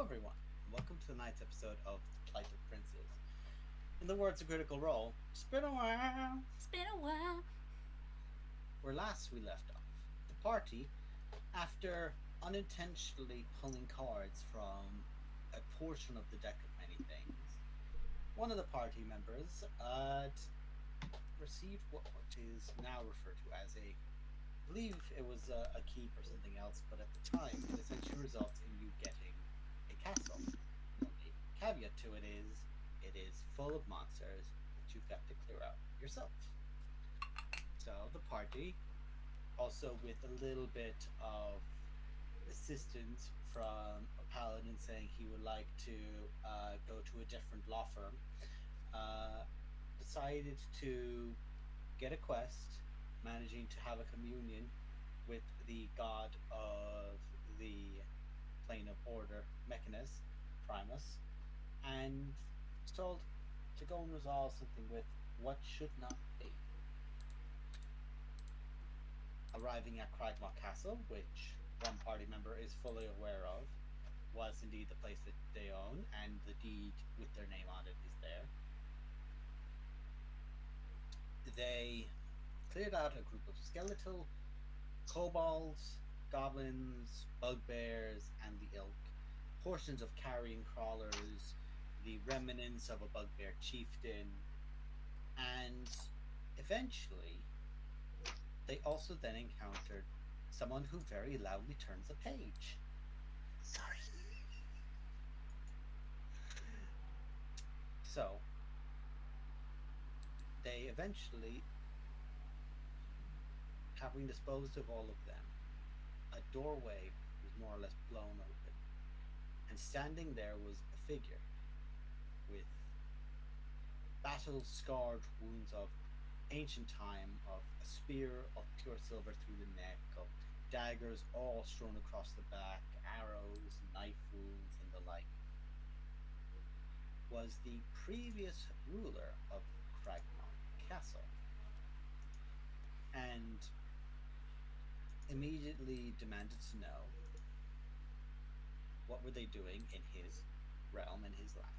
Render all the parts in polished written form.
everyone, and welcome to tonight's episode of The Plight of Princes. In the words of Critical Role, it's been a while. It's been a while. Where last we left off, the party, after unintentionally pulling cards from a portion of the deck of many things, one of the party members received what is now referred to as a, I believe it was a keep or something else, but at the time it essentially results in you getting a castle. The only caveat to it is full of monsters that you've got to clear out yourself. So the party, also with a little bit of assistance from a paladin saying he would like to go to a different law firm, uh, decided to get a quest, managing to have a communion with the god of the plane of order, Mechanus, Primus, and was told to go and resolve something with what should not be. Arriving at Cragmaw Castle, which one party member is fully aware of, was indeed the place that they own, and the deed with their name on it is there. They cleared out a group of skeletal kobolds, goblins, bugbears, and the ilk, portions of carrion crawlers, the remnants of a bugbear chieftain, and eventually they also then encountered someone who very loudly turns a page. Sorry. So they eventually, having disposed of all of them, a doorway was more or less blown open, and standing there was a figure with battle scarred wounds of ancient time, of a spear of pure silver through the neck, of daggers all strewn across the back, arrows, knife wounds, and the like, was the previous ruler of Cragmont Castle, and immediately demanded to know what were they doing in his realm and his land.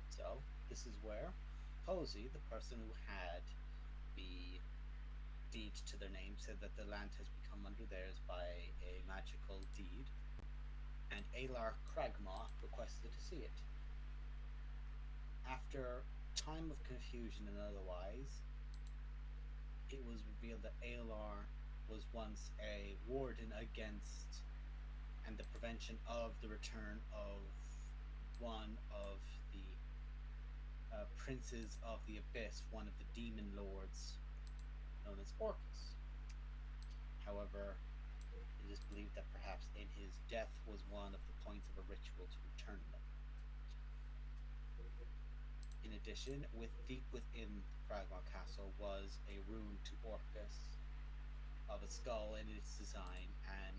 So this is where Posey, the person who had the deed to their name, said that the land has become under theirs by a magical deed, and Alar Cragmaw requested to see it. After time of confusion and otherwise, it was revealed that Alar was once a warden against and the prevention of the return of one of the princes of the abyss, one of the demon lords known as Orcus. However, it is believed that perhaps in his death was one of the points of a ritual to return them. In addition, deep within Cragmaw Castle was a rune to Orcus of a skull in its design, and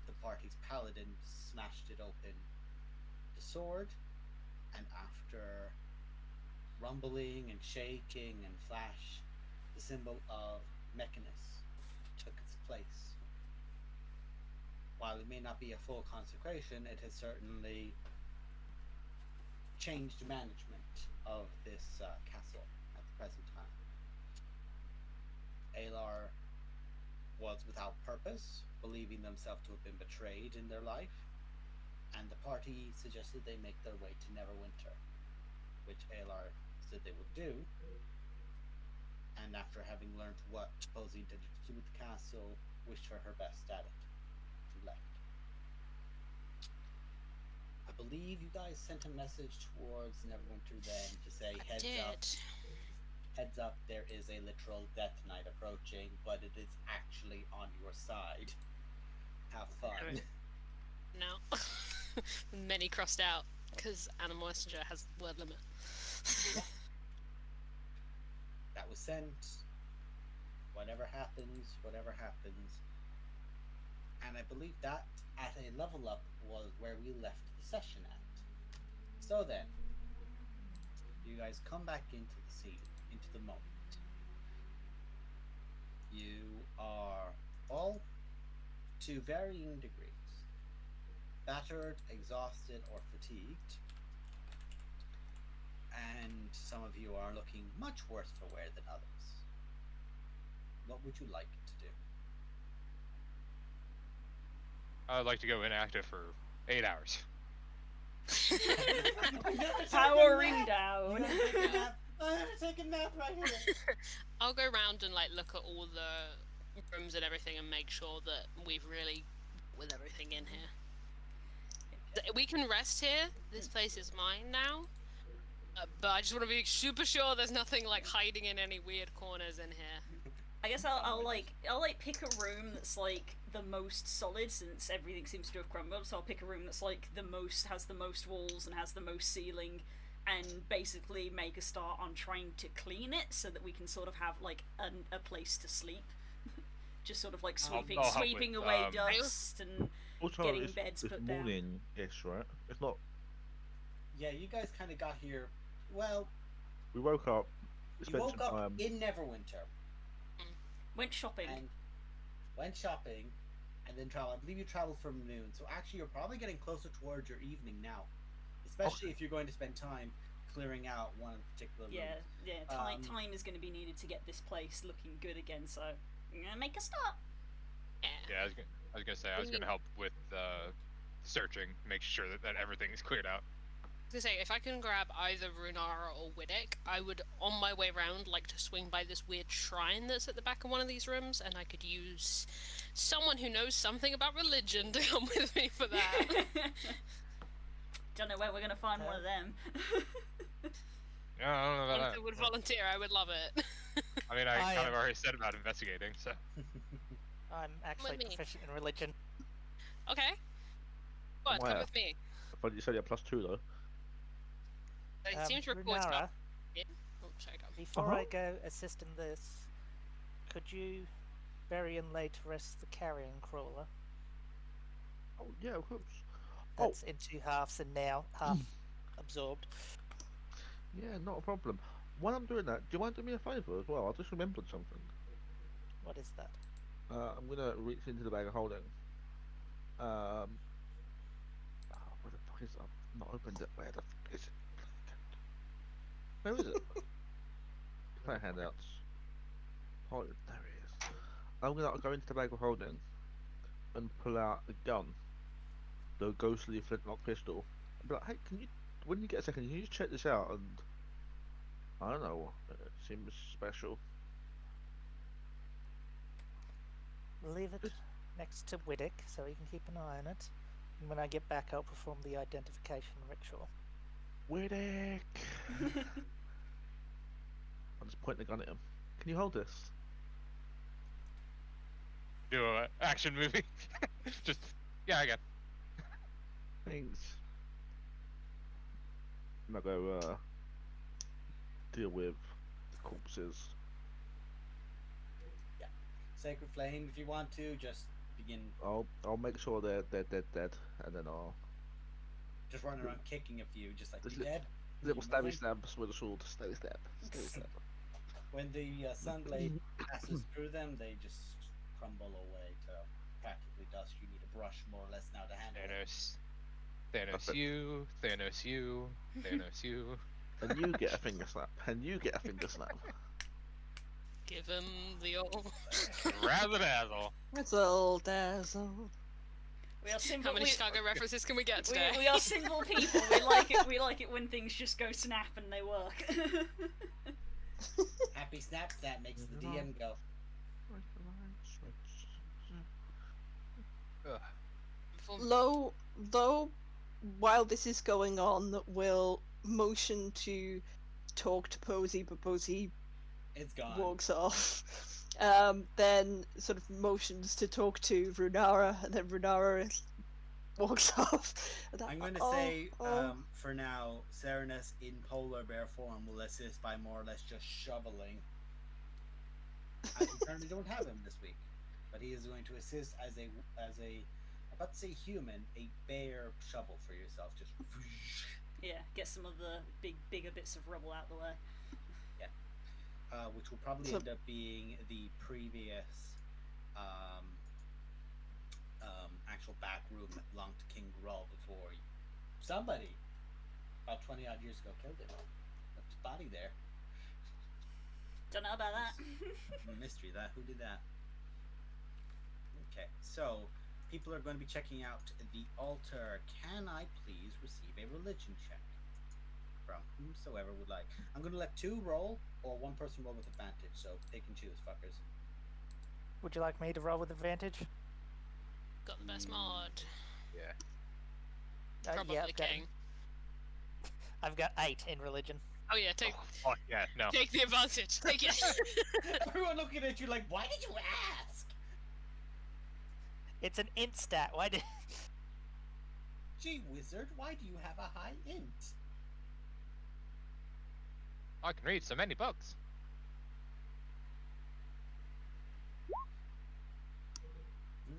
the party's paladin smashed it open. The sword, and after rumbling and shaking and flash, the symbol of Mechanus took its place. While it may not be a full consecration, it has certainly changed management of this castle at the present time. Alar was without purpose, believing themselves to have been betrayed in their life, and the party suggested they make their way to Neverwinter, which Alar said they would do, and after having learned what Posey intended to do with the castle, wished her best at it, and left. I believe you guys sent a message towards Neverwinter then to say, heads up, there is a literal death knight approaching, but it is actually on your side. Have fun. No. Many crossed out because Animal Messenger has word limit. Yeah. That was sent. Whatever happens, whatever happens. And I believe that at a level up was where we left the session at. So then, you guys come back into the scene, into the moment. You are all, to varying degrees, battered, exhausted, or fatigued. And some of you are looking much worse for wear than others. What would you like to do? I'd like to go inactive for 8 hours. Powering down. I'm gonna take a nap right here. I'll go around and like look at all the rooms and everything and make sure that we've really with everything in here. We can rest here. This place is mine now. But I just want to be super sure there's nothing like hiding in any weird corners in here. I guess I'll pick a room that's like the most solid, since everything seems to have crumbled. So I'll pick a room that's like has the most walls and has the most ceiling, and basically make a start on trying to clean it so that we can sort of have like a place to sleep. Just sort of like sweeping away dust and Also, getting beds it's put down. morning-ish, right? It's not. Yeah, you guys kind of got here. Well, We woke up. We you spent woke some up time. in Neverwinter Went shopping. and went shopping, and then traveled. I believe you traveled from noon, so actually you're probably getting closer towards your evening now, especially if you're going to spend time clearing out one particular room. Yeah. Time is going to be needed to get this place looking good again. So I'm gonna make a start. Yeah, I was gonna say I was gonna help with searching, make sure that everything is cleared out. To say, if I can grab either Runara or Widdick, I would, on my way round, like to swing by this weird shrine that's at the back of one of these rooms, and I could use someone who knows something about religion to come with me for that. Don't know where we're gonna find one of them. Yeah, I don't know about If that. I would volunteer, I would love it. I mean, I I kind of am- already said about investigating, so. I'm actually me. proficient in religion. Okay. What? Come Where? with me. But you said you had +2 though. It seems to report Runara, stuff. Yeah. Oh, sorry, go. before Uh-huh. I go assist in this, could you bury and lay to rest the carrion crawler? Oh yeah, of course. That's in 2 halves and now half absorbed. Yeah, not a problem. While I'm doing that, do you mind doing me a favour as well? I just remembered something. What is that? I'm gonna reach into the bag of holding. Where the fuck is it? I've not opened it. Where the fuck is it? Where is it? Play handouts. Oh, there it is. I'm gonna go into the bag of holding and pull out a gun, the ghostly flintlock pistol. And be like, hey, can you, when you get a second, can you just check this out? And I don't know, it seems special. Leave it next to Widdick so he can keep an eye on it. And when I get back, I'll perform the identification ritual. Widdick! I'll just point the gun at him. Can you hold this? Do a action movie. Just, yeah, I got. Thanks. I'm gonna go deal with the corpses. Sacred Flame, if you want to, just begin. I'll make sure they're dead, and then I'll Just run around kicking a few, just like Just you dead. little You stabby moving? stabs with a sword. Stabby stab. Stabby stab. When the sunblade passes through them, they just crumble away to practically dust. You need a brush, more or less, now to handle it. Thanos you, Thanos you, Thanos you. And you get a finger slap. And you get a finger slap. Give him the old. Razzle dazzle. Razzle dazzle. We are simple. How many Chicago references can we get today? We are simple people. We like it when things just go snap and they work. Happy snap snap makes the DM go. Ugh. Though, while this is going on, we'll motion to talk to Posey, but Posey It's gone. walks off. Then sort of motions to talk to Runara, and then Runara walks off. And I'm going to oh, say, oh. for now, Serenus in polar bear form will assist by more or less just shoveling. I currently don't have him this week, but he is going to assist as a I'm about to say human, a bear shovel for yourself. Just Yeah, get some of the bigger bits of rubble out the way. which will probably So- end up being the previous actual back room that belonged to King Raw before somebody about 20 odd years ago killed him. Left his body there. Don't know about that. Mystery that. Who did that? Okay, so people are going to be checking out the altar. Can I please receive a religion check from whomsoever would like? I'm going to let 2 roll or 1 person roll with advantage. So pick and choose, fuckers. Would you like me to roll with advantage? Got the best mod. Yeah. Probably I've got, king. I've got 8 in religion. Oh yeah, take Oh, yeah, no. take the advantage. Take it. Everyone looking at you like, why did you ask? It's an int stat. Why did? Gee, wizard, why do you have a high int? I can read so many books.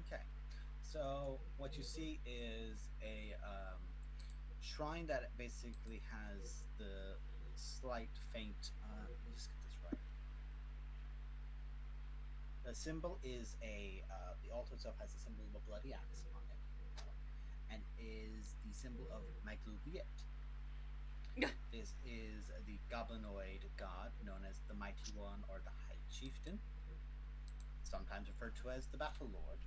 Okay, so what you see is a shrine that basically has the slight faint. Let me just get this right. The symbol is the altar itself has a symbol of a bloody axe on it, and is the symbol of Maglubiet. This is the goblinoid god known as the Mighty One or the High Chieftain, sometimes referred to as the Battle Lord.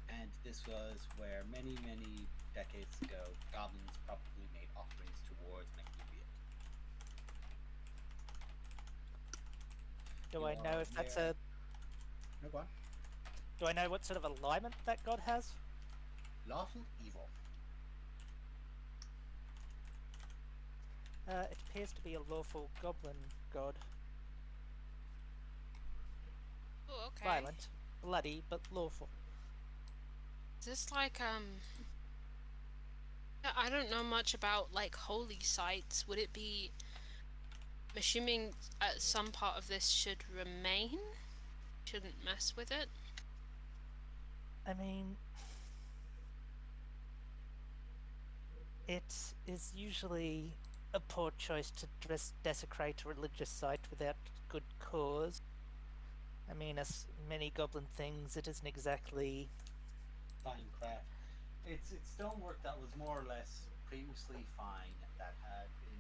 And this was where many, many decades ago, goblins probably made offerings towards Maglubiet. Do I know if that's a? No, go on. Do I know what sort of alignment that god has? Lawful evil. It appears to be a lawful goblin god. Oh, okay. Violent, bloody, but lawful. Is this like I don't know much about like holy sites. Would it be? I'm assuming some part of this should remain. Shouldn't mess with it. I mean, it is usually a poor choice to desecrate a religious site without good cause. I mean, as many goblin things, it isn't exactly Fine craft. It's stonework that was more or less previously fine, that had been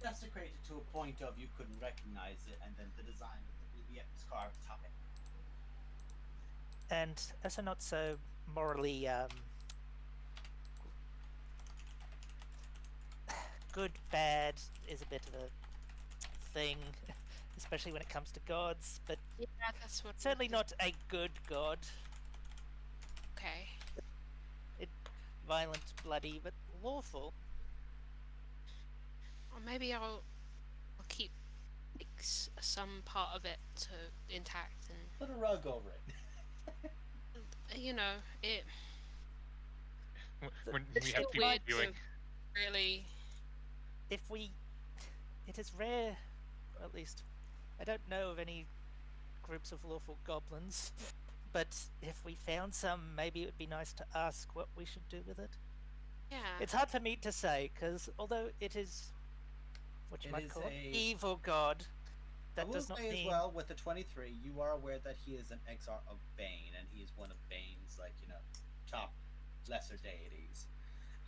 desecrated to a point of you couldn't recognize it, and then the design of the Maglubiet was carved atop it. and also not so morally good bad is a bit of a thing, especially when it comes to gods, but Yeah, that's what. certainly not a good god. Okay. Violent, bloody, but lawful. Or maybe I'll keep like, some part of it intact and Put a rug over it. you know it. When It's we have so people weird viewing. to really. If we, it is rare, or at least I don't know of any groups of lawful goblins, but if we found some, maybe it would be nice to ask what we should do with it. Yeah. It's hard for me to say, because although it is what you It might is call a- an evil god, I that will does not say mean as well, with the 23, you are aware that he is an exarch of Bane, and he is one of Bane's, like, top lesser deities.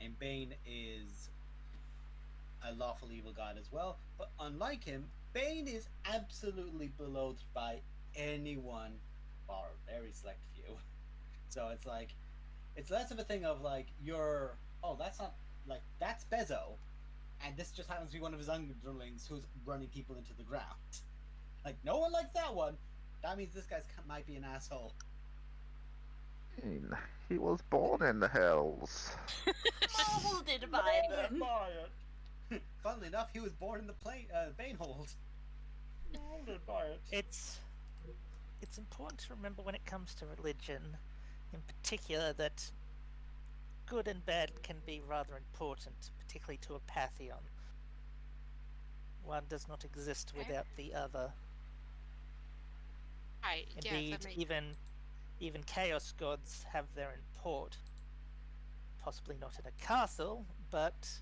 And Bane is a lawful evil god as well, but unlike him, Bane is absolutely beloathed by anyone, or a very select few. So it's like, it's less of a thing of like, that's not, like, that's Bezo, and this just happens to be one of his underlings who's running people into the ground. Like, no one likes that one. That means this guy might be an asshole. He was born in the hills. Molded by them. Funnily enough, he was born in the Banehold. Molded by it. it's important to remember when it comes to religion, in particular, that good and bad can be rather important, particularly to a pantheon. One does not exist without the other. Right. Indeed, Yeah. That makes... even chaos gods have their import. Possibly not in a castle, but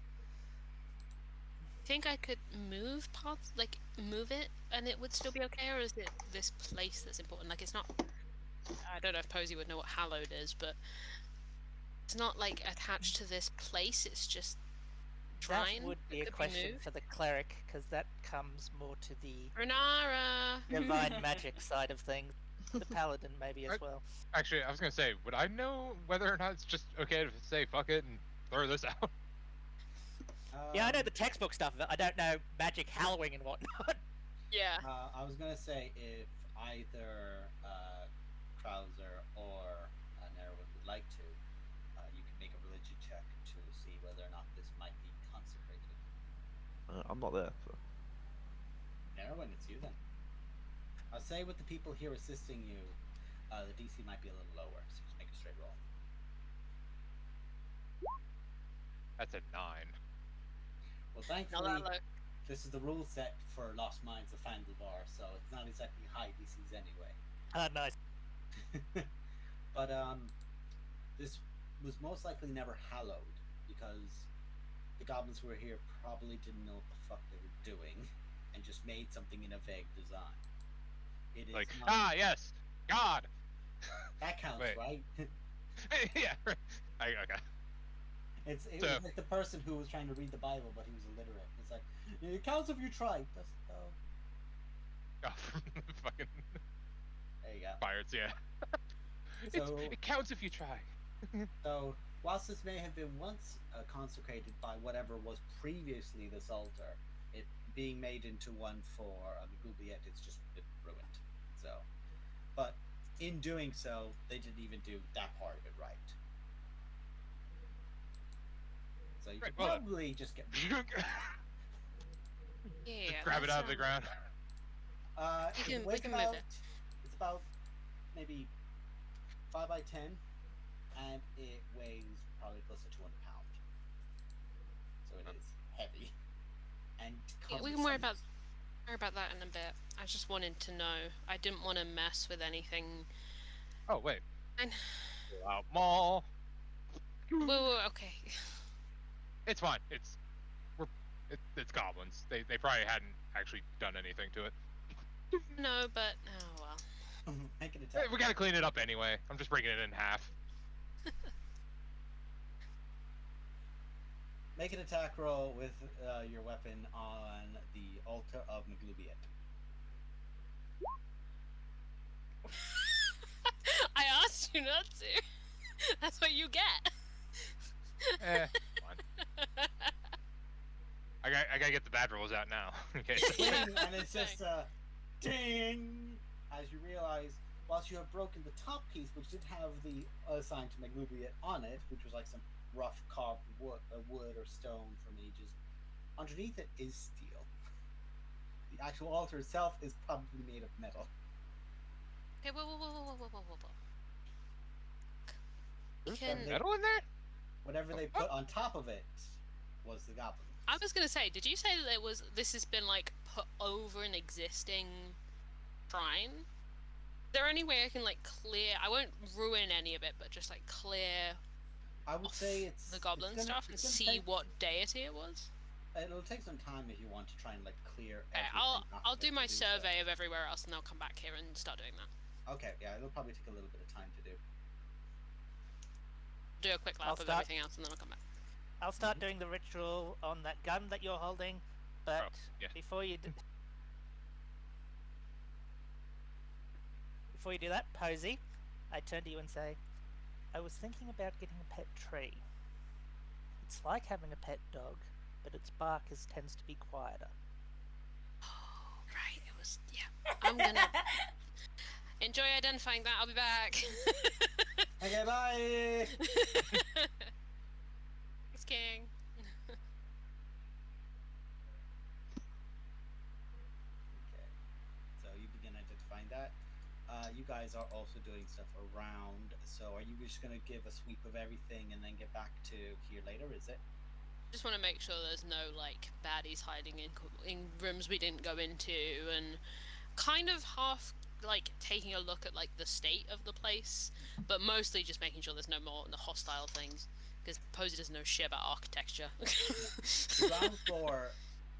Think I could move parts, like move it, and it would still be okay, or is it this place that's important? Like, it's not. I don't know if Posey would know what hallowed is, but It's not like attached to this place. It's just shrine. That would be a could question moved. for the cleric, because that comes more to the Renara. divine magic side of things. The paladin maybe as Right. well. Actually, I was gonna say, would I know whether or not it's just okay to say fuck it and throw this out? Yeah, I know the textbook stuff of it. I don't know magic hallowing and whatnot. Yeah. I was gonna say if either Krauser or Nerwin would like to, you can make a religion check to see whether or not this might be consecrated. I'm not there. So. Nerwin, it's you then. I'll say with the people here assisting you, the DC might be a little lower, so just make a straight roll. That's a 9. Well, Not thankfully, that low. this is the rule set for Lost Mines of Fandlebar, so it's not exactly high DCs anyway. Nice. But this was most likely never hallowed because the goblins who were here probably didn't know what the fuck they were doing and just made something in a vague design. It is Like, not, yes, God. that counts, wait. right? Yeah. Right. Okay. It So- was like the person who was trying to read the Bible but he was illiterate. It's like, it counts if you tried. That's Oh, fucking there you go. pirates, yeah. So- it counts if you try. So, whilst this may have been once consecrated by whatever was previously this altar, it being made into one for the Gubiet, it's just been ruined. So, but in doing so, they didn't even do that part of it right. So you Right, could well, probably just get. Yeah. Grab it that out of the sounds- ground. It we weighs can move about, it. It's about maybe 5 by 10, and it weighs probably close to 200 pounds. So it is heavy. And Yeah, we can worry about that in a bit. I just wanted to know. I didn't want to mess with anything. Oh wait. And Wow, mall. whoa, okay. It's fine. It's goblins. They probably hadn't actually done anything to it. No, but oh well. Make an Hey, attack. we gotta clean it up anyway. I'm just breaking it in half. Make an attack roll with your weapon on the altar of Maglubiet. I asked you not to. That's what you get. Fine. I gotta get the bad rolls out now. Okay. Yeah, Ding, and it's just ding as you realize whilst you have broken the top piece, which did have the sign to Maglubiet on it, which was like some rough carved wood or stone from ages, underneath it is steel. The actual altar itself is probably made of metal. Okay, whoa. There's Can- some metal in there? Whatever they put on top of it was the goblin. I was gonna say, did you say that this has been like put over an existing shrine? Is there any way I can like clear? I won't ruin any of it, but just like clear I would say it's the goblin it's gonna- stuff and it's gonna see take- what deity it was. It'll take some time if you want to try and like clear. Okay, everything off I'll of do it my to so. survey of everywhere else, and I'll come back here and start doing that. Okay, yeah, it'll probably take a little bit of time to do. Do a quick I'll lap of start- everything else, and then I'll come back. I'll start doing the ritual on that gun that you're holding, but yeah. before you do that, Posey, I turn to you and say, I was thinking about getting a pet tree. It's like having a pet dog, but its bark tends to be quieter. Oh, right. It was. Yeah. I'm gonna enjoy identifying that. I'll be back. Okay, bye. Thanks, King. Okay, so you begin identifying that. You guys are also doing stuff around. So are you just gonna give a sweep of everything and then get back to here later? Is it? Just want to make sure there's no like baddies hiding in rooms we didn't go into, and kind of half like taking a look at like the state of the place, but mostly just making sure there's no more hostile things, because Posey doesn't know shit about architecture. The ground floor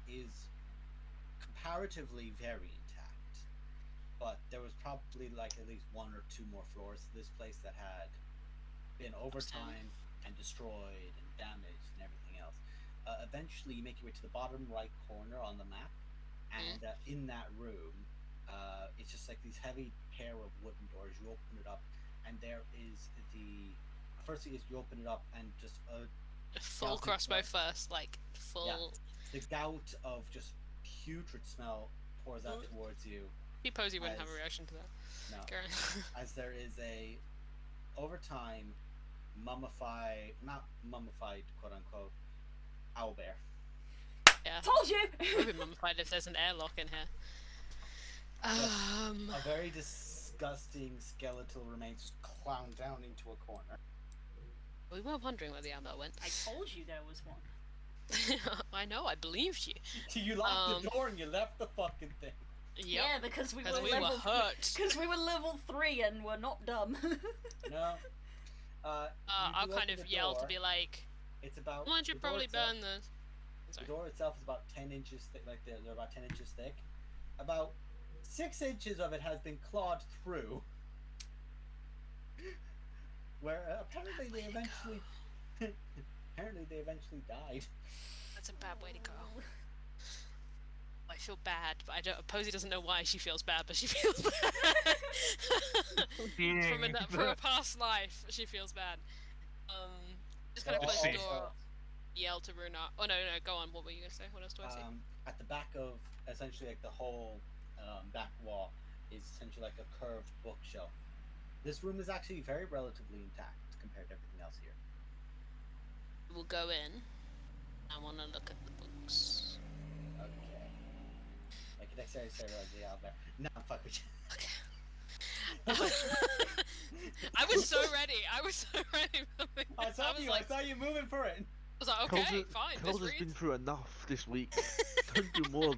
is comparatively very intact, but there was probably like at least one or two more floors to this place that had been over Upstairs. time and destroyed and damaged and everything else. Eventually, you make your way to the bottom right corner on the map, and in that room, it's just like these heavy pair of wooden doors. You open it up, and there is the first thing is you open it up, and just a Full Gothic crossbow dark. first, like full. The gout of just putrid smell pours out towards you. Suppose you wouldn't have a As- reaction to that. No, Go on. as there is a over time mummified, not mummified, quote unquote, owlbear. Yeah. Told you! Would be mummified if there's an airlock in here. A very disgusting skeletal remains just clown down into a corner. We were wondering where the amber went. I told you there was one. I know, I believed you. You locked the door and you left the fucking thing. Yep. Yeah, because we were Because we level were hurt. Because we were level 3 and we're not dumb. No. I'll kind of yell to be like, It's about. why don't you the door probably itself- burn this? The Sorry. door itself is about 10 inches thick. Like they're about 10 inches thick. About 6 inches of it has been clawed through. Where apparently they eventually. Apparently they eventually died. That's a bad way to go. I feel bad, but I don't. Posey doesn't know why she feels bad, but she feels bad. From a past life, she feels bad. Just gonna close the door. Yell to Runa. Oh no, go on. What were you gonna say? What else do I see? At the back of essentially like the whole back wall is essentially like a curved bookshelf. This room is actually very relatively intact compared to everything else here. We'll go in. I want to look at the books. Okay. Like an dexterity saving throw out there. No, fuck with you. I was so ready. I was so ready. I saw you. I saw you moving for it. I was like, okay, fine. Coles has been through enough this week. Don't do more.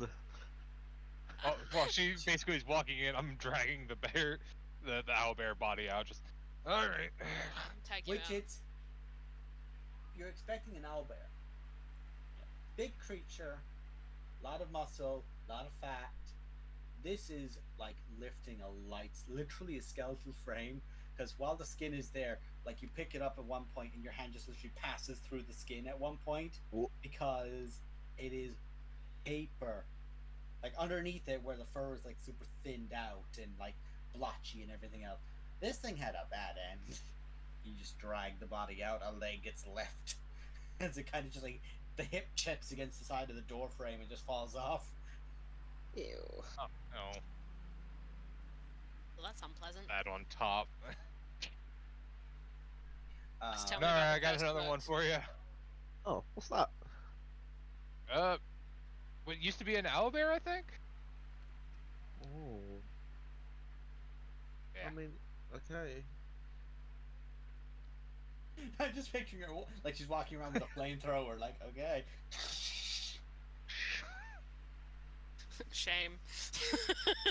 Oh, well, she basically is walking in. I'm dragging the bear, the owlbear body out. Just all right. Tag you Which out. it's. You're expecting an owlbear. Big creature, lot of muscle, lot of fat. This is like lifting a light, literally a skeletal frame. Because while the skin is there, like you pick it up at one point and your hand just literally passes through the skin at one point. Whoa. Because it is paper. Like underneath it, where the fur is like super thinned out and like blotchy and everything else. This thing had a bad end. You just drag the body out, a leg gets left. As it kind of just like the hip chips against the side of the door frame and just falls off. Ew. Oh no, Well, that's unpleasant. that on top. Just tell No, me about I the got first another one books. for you. Oh, what's that? What used to be an owlbear, I think. Oh. Yeah. I mean, okay. I'm just picturing her like she's walking around with a flamethrower, like, okay. Shame.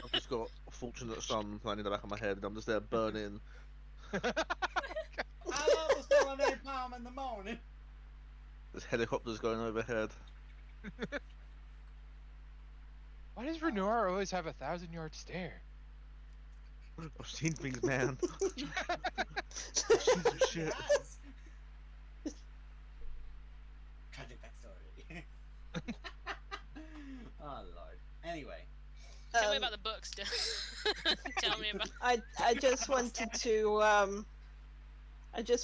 I've just got a fortunate sun lying in the back of my head, and I'm just there burning. I was still an napalm in the morning. There's helicopters going overhead. Why does Renora always have 1,000-yard stare? I've seen things, man. I've seen some shit. Yes. Tragic backstory. Oh lord. Anyway. Tell me about the books. Tell me about. I just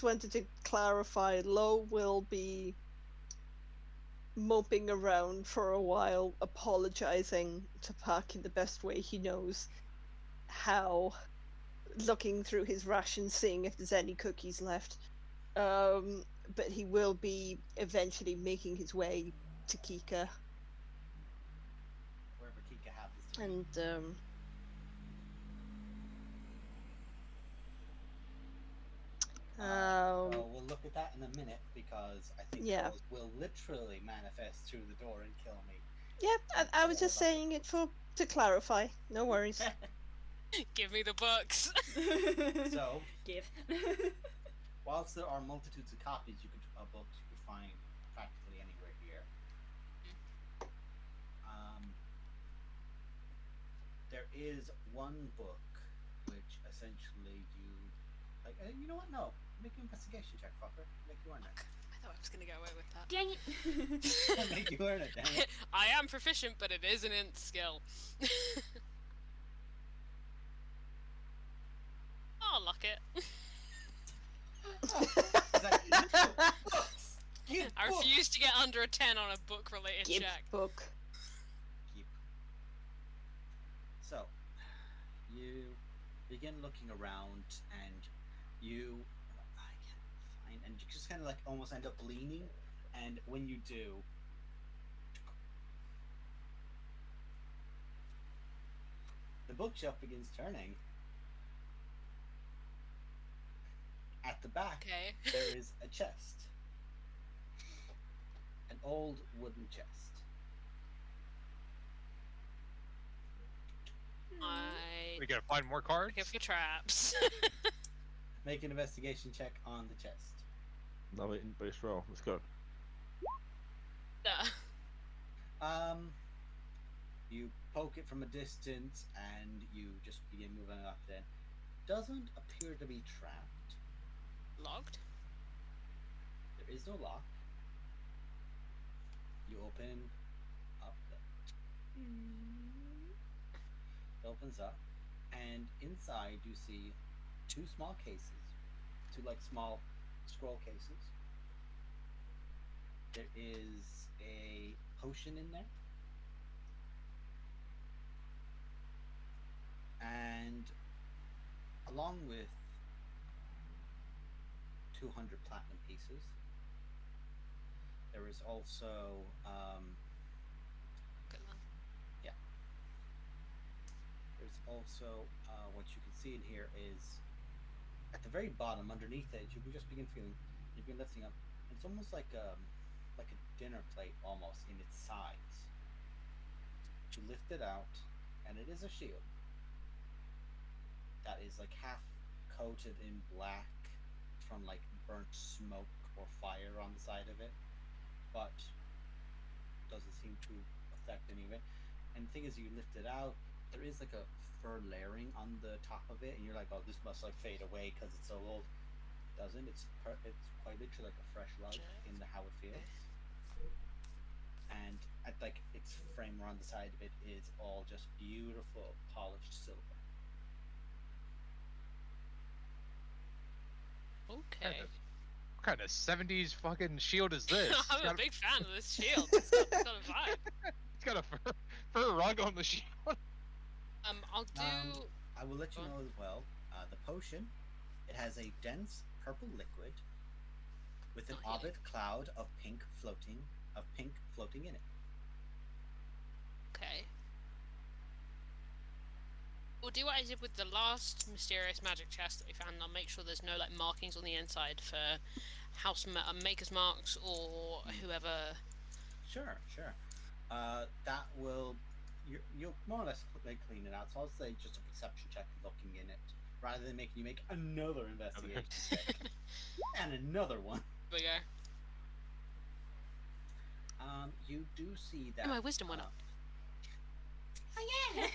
wanted to clarify. Lo will be moping around for a while, apologizing to Puck in the best way he knows how, looking through his ration, seeing if there's any cookies left. But he will be eventually making his way to Kika, Wherever Kika happens to be. and Well, we'll look at that in a minute because I think Yeah. Charles will literally manifest through the door and kill me. yeah, I was just saying it to clarify. No worries. Give me the books. So, Give. whilst there are multitudes of copies books you could find practically anywhere here, there is one book which essentially you like. You know what? No, Make an investigation check, fucker. Make you earn it. I thought I was gonna get away with that. Dang it! Make you earn it, damn it. I am proficient, but it is an int skill. Oh, lock it. I refuse to get under a 10 on a book-related Give check. book. Keep. So, you begin looking around, and you, I can't find, and you just kind of like almost end up leaning, and when you do, the bookshelf begins turning. At the back, Okay. there is a chest. An old wooden chest. We I gotta find more cards. look for traps. Make an investigation check on the chest. Another in base roll. Let's go. You poke it from a distance and you just begin moving up then. Doesn't appear to be trapped. Logged. There is no lock. You open up it opens up, and inside you see two small cases. Two like small scroll cases. There is a potion in there. And along with 200 platinum pieces, there is also Good one. there's also what you can see in here is at the very bottom underneath it. You can just begin feeling. You begin lifting up. It's almost like a dinner plate almost in its size. You lift it out, and it is a shield that is like half coated in black from like burnt smoke or fire on the side of it, but doesn't seem to affect any of it. And the thing is, you lift it out, there is like a fur layering on the top of it, and you're like, oh, this must like fade away because it's so old. It doesn't. It's quite literally like a fresh rug in the how it feels. And at like its framer on the side of it is all just beautiful polished silver. Okay. What kind of 70s fucking shield is this? I'm a big fan of this shield. It's got a vibe. It's got a fur rug on the shield. I'll do. I will let you know as well. The potion, it has a dense purple liquid with an Oh, yeah. orbit cloud of pink floating in it. Okay. We'll do what I did with the last mysterious magic chest that we found. I'll make sure there's no like markings on the inside for maker's marks or whoever. Sure. That will you'll more or less like clean it out. So I'll say just a perception check looking in it, rather than making you make another investigation check and another one. There we go. You do see that. Oh, my wisdom went up. Oh yeah!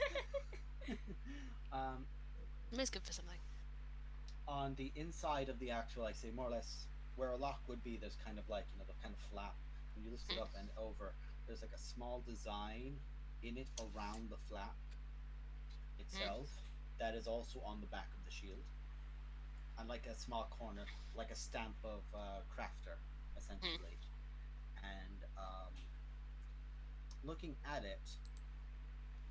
It is good for something. On the inside of the actual, like say more or less where a lock would be, there's kind of like the kind of flap. When you lift it up and over, there's like a small design in it around the flap itself that is also on the back of the shield, and like a small corner, like a stamp of crafter essentially. And looking at it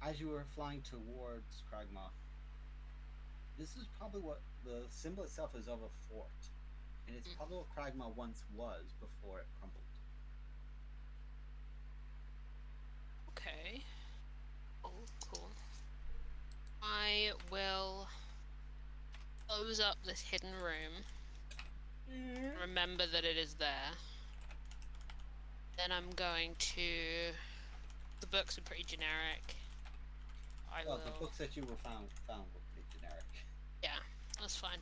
as you were flying towards Kragma, this is probably what the symbol itself is of a fort, and it's probably what Kragma once was before it crumbled. Okay. Cool. I will close up this hidden room. Remember that it is there. Then I'm going to. The books are pretty generic. Well, the books that you were found were pretty generic. Yeah, that's fine.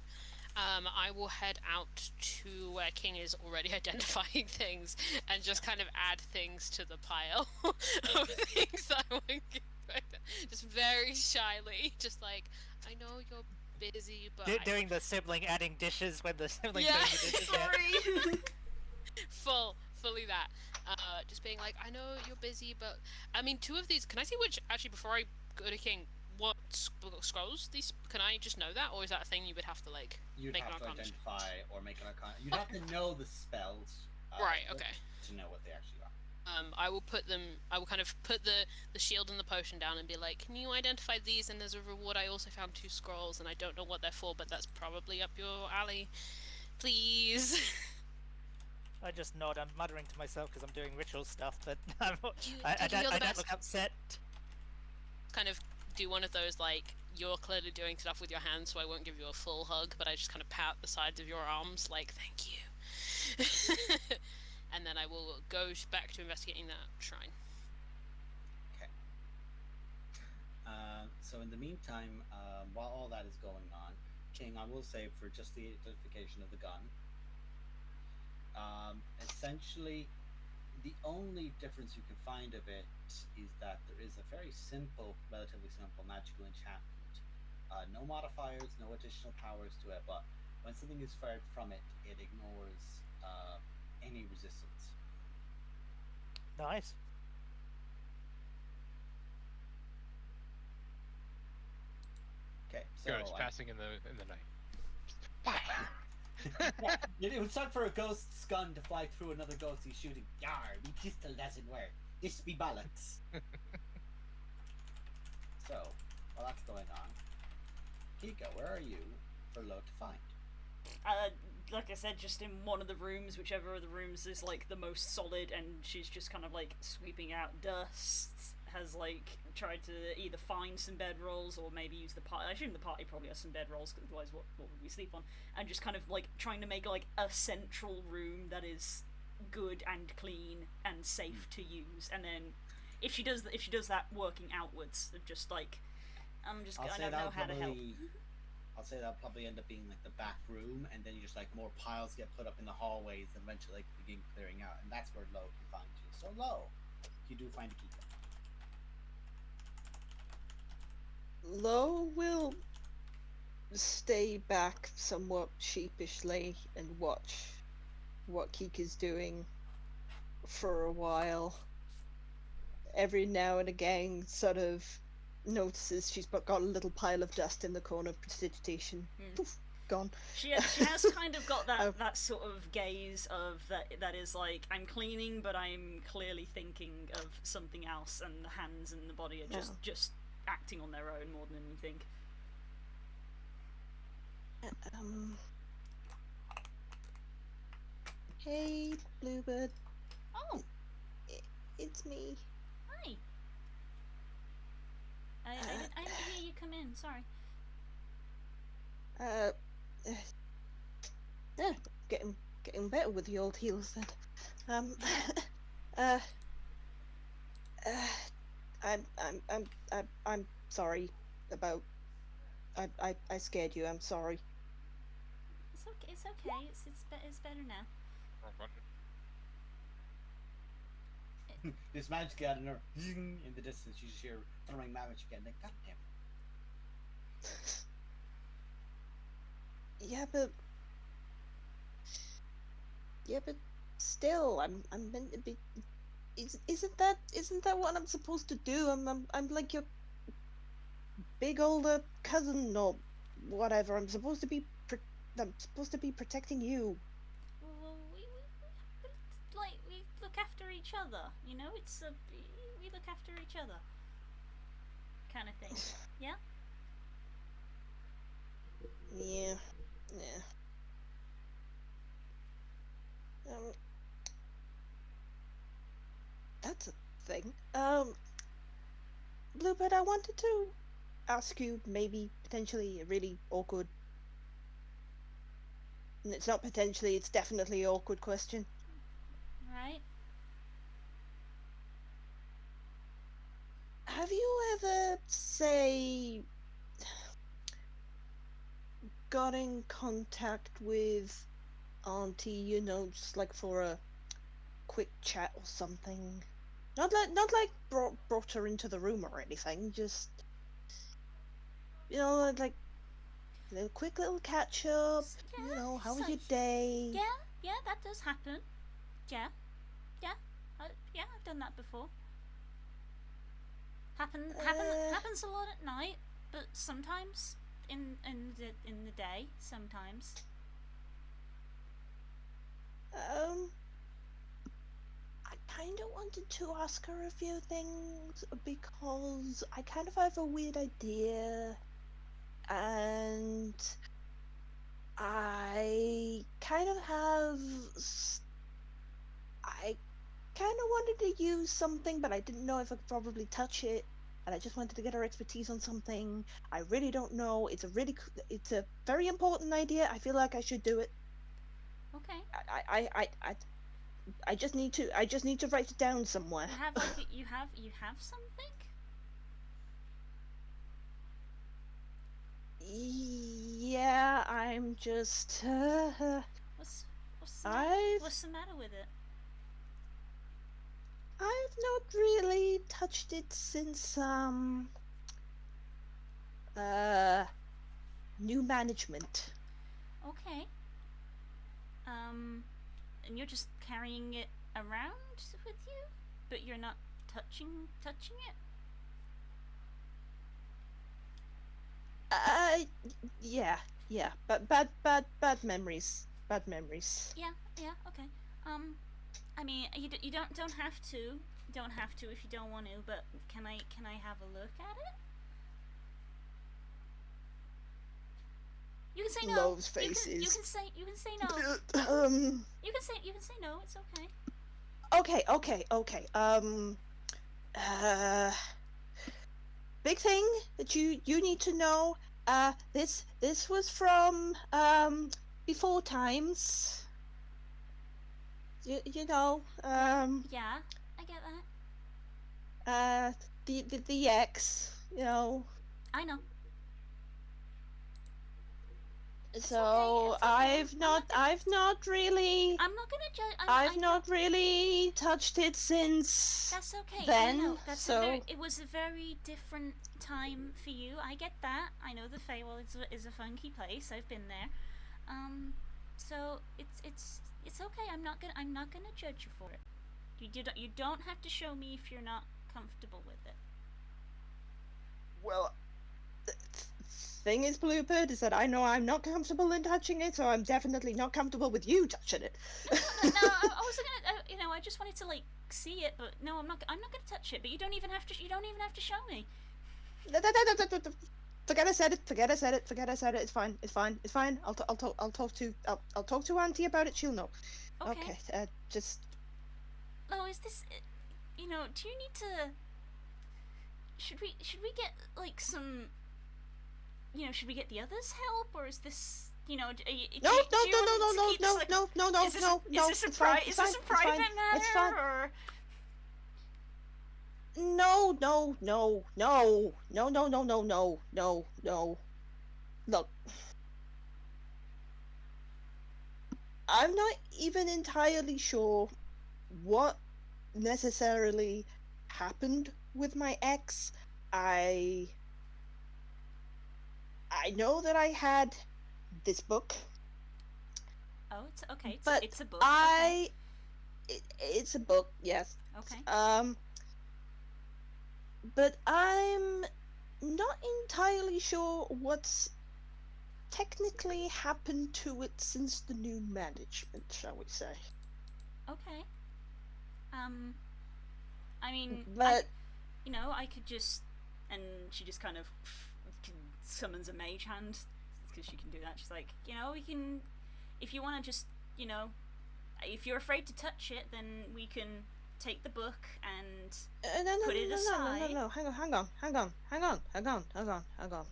I will head out to where King is already identifying things and just kind of add things to the pile of things that I want to give back. Just very shyly, just like, I know you're busy, but Doing the sibling adding dishes when the sibling's Yeah. doing the dishes. yeah. Sorry. fully that. Just being like, I know you're busy, but I mean, two of these. Can I see which? Actually, before I go to King, what scrolls these? Can I just know that, or is that a thing you would have to like You'd make an have to arcana? identify or make an arcana. You'd have to know the spells. Right. first Okay. To know what they actually are. I will put them. I will kind of put the shield and the potion down and be like, can you identify these? And there's a reward. I also found 2 scrolls, and I don't know what they're for, but that's probably up your alley. Please. I just nod. I'm muttering to myself because I'm doing ritual stuff, but I Taking you're the don't best. look upset. Kind of do one of those like you're clearly doing stuff with your hands, so I won't give you a full hug, but I just kind of pat the sides of your arms, like thank you. And then I will go back to investigating that shrine. Okay. So in the meantime, while all that is going on, King, I will say for just the identification of the gun, essentially, the only difference you can find of it is that there is a very simple, relatively simple magical enchantment. No modifiers, no additional powers to it, but when something is fired from it, it ignores any resistance. Nice. Okay, so Good. It's passing in the night. it would suck for a ghost's gun to fly through another ghost he's shooting. Yar, me pistol doesn't work. This be bollocks. So, while that's going on, Kika, where are you for Lo to find? Like I said, just in one of the rooms, whichever of the rooms is like the most solid, and she's just kind of like sweeping out dust. Has like tried to either find some bedrolls or maybe use the party. I assume the party probably has some bedrolls, because otherwise, what would we sleep on? And just kind of like trying to make like a central room that is good and clean and safe to use. And then if she does that, working outwards of just like I don't know how to help. I'll say that'll probably end up being like the back room, and then you just like more piles get put up in the hallways, and eventually like begin clearing out, and that's where Lo can find you. So Lo, you do find Kika. Lo will stay back somewhat sheepishly and watch what Kika's doing for a while. Every now and again, sort of notices she's got a little pile of dust in the corner of prestidigitation. Poof, gone. She has kind of got that sort of gaze of that is like, I'm cleaning, but I'm clearly thinking of something else, and the hands and the body are just acting on their own more than anything. Hey, Bluebird. Oh, It's me. hi. I didn't hear you come in. Sorry. Yeah, getting better with the old heels then. I'm sorry about. I scared you. I'm sorry. It's okay. It's okay. It's better now. This magic out in her in the distance. You just hear throwing magic again. Like, God damn it. Yeah, but still, I'm meant to be. Isn't that what I'm supposed to do? I'm like your big older cousin or whatever. I'm supposed to be protecting you. Well, we look after each other. You know, we look after each other, kind of thing. Yeah. Yeah. That's a thing. Bluebird, I wanted to ask you maybe potentially a really awkward. And it's not potentially, it's definitely an awkward question. Right. Have you ever, say, got in contact with Auntie, you know, just like for a quick chat or something? Not like brought her into the room or anything, just, you know, like quick little catch up. You know, how was your day? Yeah, that does happen. Yeah, I've done that before. Happens a lot at night, but sometimes in the day. Sometimes. I kind of wanted to ask her a few things because I kind of have a weird idea, and I kind of have. I kind of wanted to use something, but I didn't know if I could probably touch it, and I just wanted to get her expertise on something. I really don't know. It's a very important idea. I feel like I should do it. Okay. I just need to write it down somewhere. You have something? Yeah, I'm just. What's the matter with it? I've not really touched it since new management. Okay. And you're just carrying it around with you, but you're not touching it? Yeah, but bad memories. Bad memories. Yeah, okay. I mean, you don't have to. Don't have to if you don't want to, but can I have a look at it? You can say no. Love's face you is. can say no. You can say no. It's okay. Okay. Big thing that you need to know. This was from before times. You know. Yeah, I get that. The ex. You know. I know. So it's okay. I've not really. I'm not gonna judge. I've not really touched it since. That's okay. Then, I know. so it was a very different time for you. I get that. I know the Feywild is a funky place. I've been there. So it's okay. I'm not gonna judge you for it. You don't have to show me if you're not comfortable with it. Well, the thing is, Bluebird, is that I know I'm not comfortable in touching it, so I'm definitely not comfortable with you touching it. No, I wasn't gonna. I just wanted to see it, but no, I'm not gonna touch it. But you don't even have to show me. Forget I said it. It's fine. I'll talk to Auntie about it. She'll know. Okay. Just. Oh, is this? Do you need to? Should we get some? Should we get the others help, or is this? No. Is this a private matter? It's fine. Or? No. Look, I'm not even entirely sure what necessarily happened with my ex. I know that I had this book. Oh, it's okay. But it's a book. It's a book, yes. Okay. But I'm not entirely sure what's technically happened to it since the new management, shall we say. Okay. I mean, but I could just, and she just kind of summons a mage hand because she can do that. She's like, we can, if you want to just, if you're afraid to touch it, then we can take the book and put it aside. No, hang on. Yeah.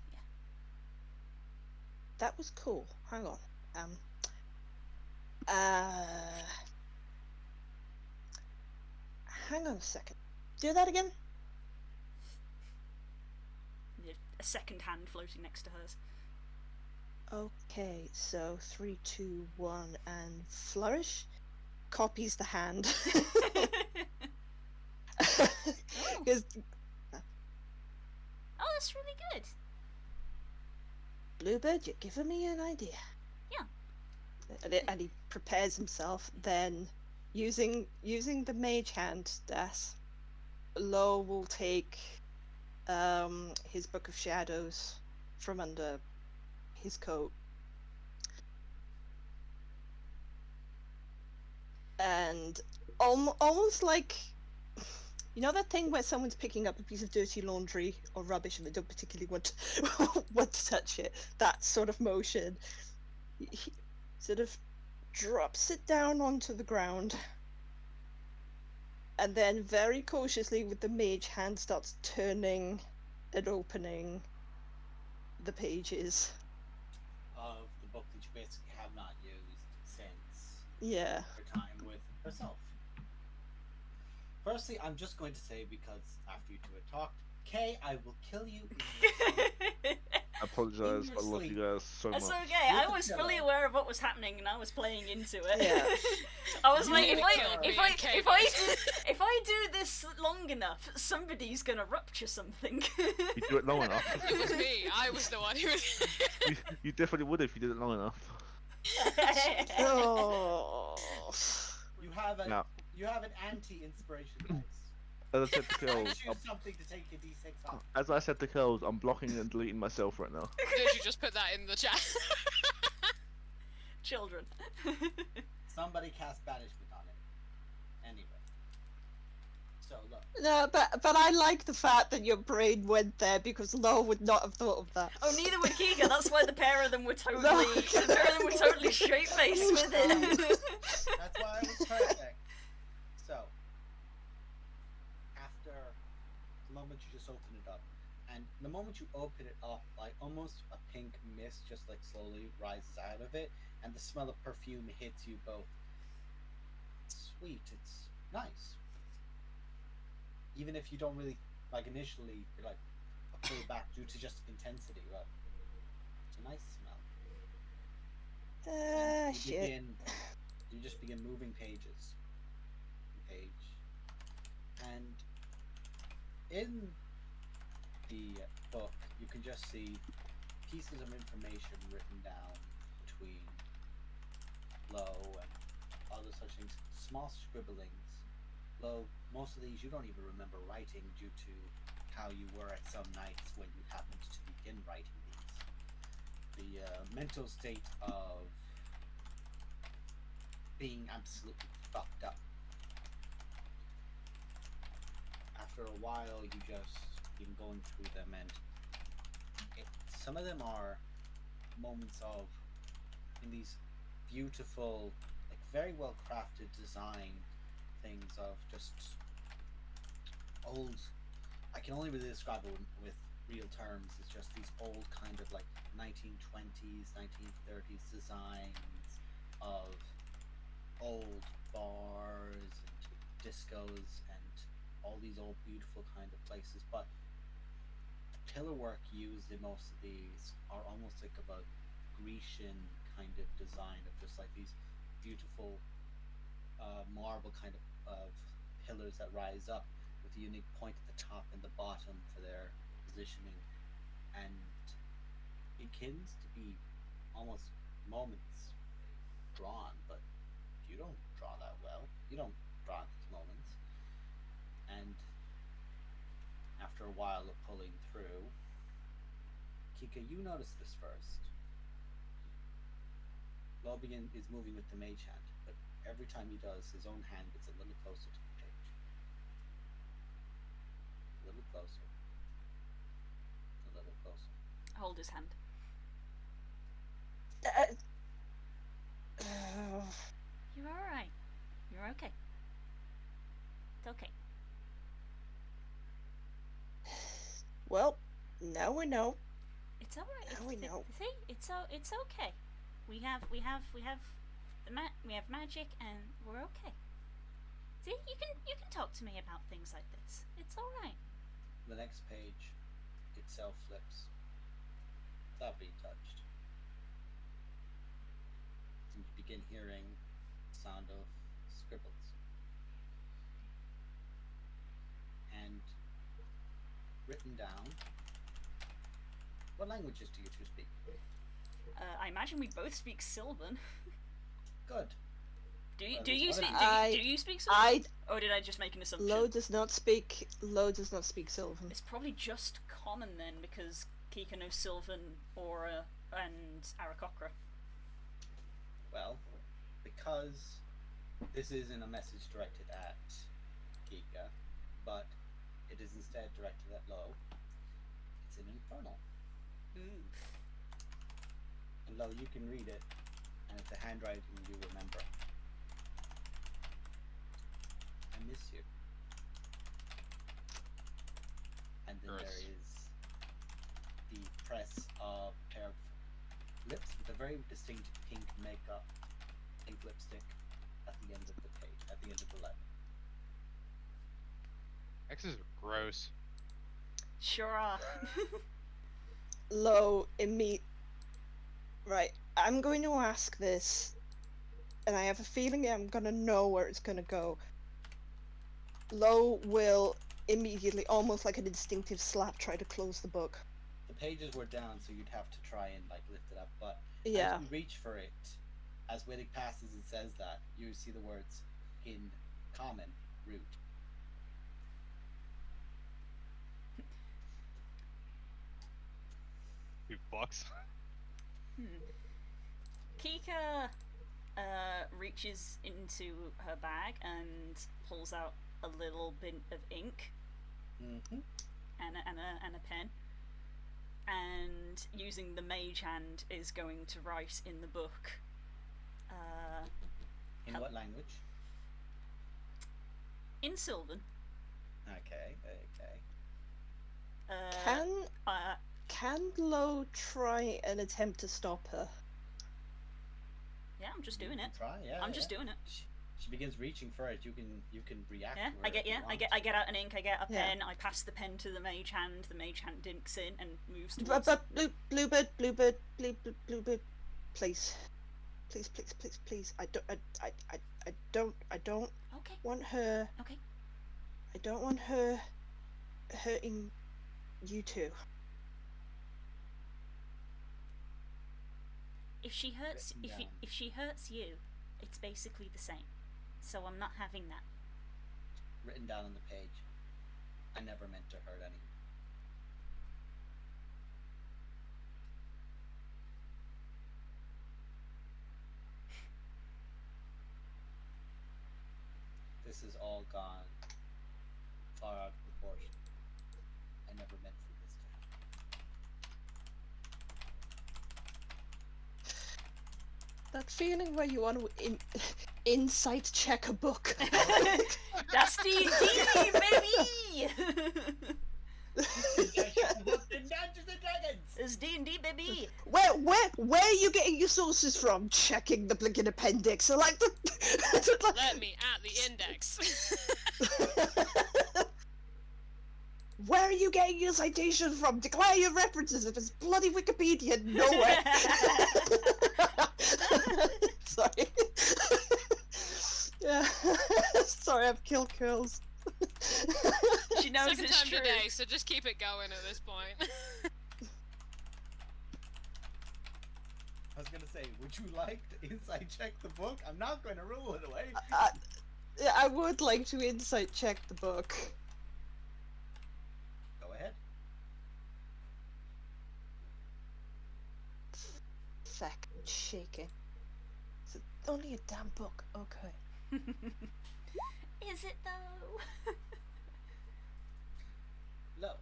That was cool. Hang on. Hang on a second. Do that again? A second hand floating next to hers. Okay, so 3, 2, 1, and flourish. Copies the hand. Oh, that's really good. Bluebird, you're giving me an idea. Yeah. And he prepares himself. Then, using the mage hand, Death, Lo will take his Book of Shadows from under his coat. And almost like, you know that thing where someone's picking up a piece of dirty laundry or rubbish and they don't particularly want to touch it? That sort of motion. He sort of drops it down onto the ground, and then very cautiously with the mage hand starts turning and opening the pages. Of the book that you basically have not used since Yeah. your time with herself. Firstly, I'm just going to say, because after you two had talked, Kay, I will kill you in your sleep. I apologize. your I love you sleep. guys so much. That's okay. With I the was fully pillow. aware of what was happening, and I was playing into it. Yeah. I was You like, will kill me, okay, if I do this long enough, somebody's gonna rupture something. You do it long enough. It was me. I was the one who was. You definitely would if you did it long enough. Oh. You have a Now, you have an anti-inspiration dice. as I said to I Curls, choose something to take your d6 off. as I said to Curls, I'm blocking and deleting myself right now. Did you just put that in the chat? Children. Somebody cast banishment on it. Anyway. So look. No, but I like the fact that your brain went there, because Lo would not have thought of that. Oh, neither would Kika. That's why the pair of them were totally straight faced with it. That's why I was perfect. So, after the moment you just open it up, and the moment you open it up, like almost a pink mist just like slowly rises out of it, and the smell of perfume hits you both. It's sweet, it's nice. Even if you don't really, like initially, you're like, I'll pull it back due to just intensity, but it's a nice smell. And Shit. you just begin moving pages. And in the book, you can just see pieces of information written down between Lo and other such things, small scribblings. Lo, most of these you don't even remember writing due to how you were at some nights when you happened to begin writing these. The mental state of being absolutely fucked up. After a while, you just begin going through them, and some of them are moments of, in these beautiful, like very well crafted design things of just old. I can only really describe it with real terms. It's just these old kind of like 1920s, 1930s designs of old bars and discos and all these old beautiful kind of places, but the pillar work used in most of these are almost like a Grecian kind of design of just like these beautiful marble kind of pillars that rise up with a unique point at the top and the bottom for their positioning, and begins to be almost moments drawn, but you don't draw that well. You don't draw these moments. And after a while of pulling through, Kika, you notice this first. Lo is moving with the mage hand, but every time he does, his own hand gets a little closer to the page. A little closer. A little closer. Hold his hand. You're alright. You're okay. It's okay. Well, now we know. It's alright. Now we know. See, it's okay. We have magic, and we're okay. See, you can talk to me about things like this. It's alright. The next page itself flips without being touched. And you begin hearing the sound of scribbles. And written down What languages do you two speak? I imagine we both speak Sylvan. Good. Do you Well, do there's you one speak of do you speak Sylvan? Or did I just make an assumption? Lo does not speak Sylvan. It's probably just common then, because Kika knows Sylvan, Aura, and Arakocra. Well, because this isn't a message directed at Kika, but it is instead directed at Lo, it's in Infernal. Ooh. And Lo, you can read it, and it's a handwriting you remember. I miss you. And then Gross. there is the press of a pair of lips with a very distinct pink makeup, pink lipstick at the end of the page, at the end of the letter. X's are gross. Sure are. Lo, right, I'm going to ask this, and I have a feeling I'm gonna know where it's gonna go. Lo will immediately, almost like an instinctive slap, try to close the book. The pages were down, so you'd have to try and like lift it up, but Yeah. as you reach for it, as Wittig passes and says that, you see the words in common, rude. You bucks. Kika reaches into her bag and pulls out a little bit of ink Mm-hmm. and a pen, and using the mage hand is going to write in the book. In Help. what language? In Sylvan. Okay. Can Lo try and attempt to stop her? Yeah, I'm just doing You it. can try, yeah. I'm just doing it. She begins reaching for it. You can react. Yeah, to her I get if you I want. get out an ink. I get a Yeah. pen. I pass the pen to the mage hand. The mage hand dinks in and moves But, towards. but Bluebird, please, I don't Okay. want her. Okay. I don't want her hurting you two. If she hurts, Written down. if she hurts you, it's basically the same. So I'm not having that. Written down on the page. I never meant to hurt anyone. This has all gone far out of proportion. I never meant for this to happen. That feeling where you want to insight check a book. That's D&D, baby. Dungeons and Dragons! It's D&D, baby. Where are you getting your sources from? Checking the blinking appendix. So like the. Let me at the index. Where are you getting your citation from? Declare your references if it's bloody Wikipedia nowhere. Sorry. Yeah. Sorry, I've killed curls. She knows Second it's time true. today, so just keep it going at this point. I was gonna say, would you like to insight check the book? I'm not going to rule it away. Yeah, I would like to insight check the book. Go ahead. Fuck, I'm shaking. It's only a damn book. Okay. Is it though? Low.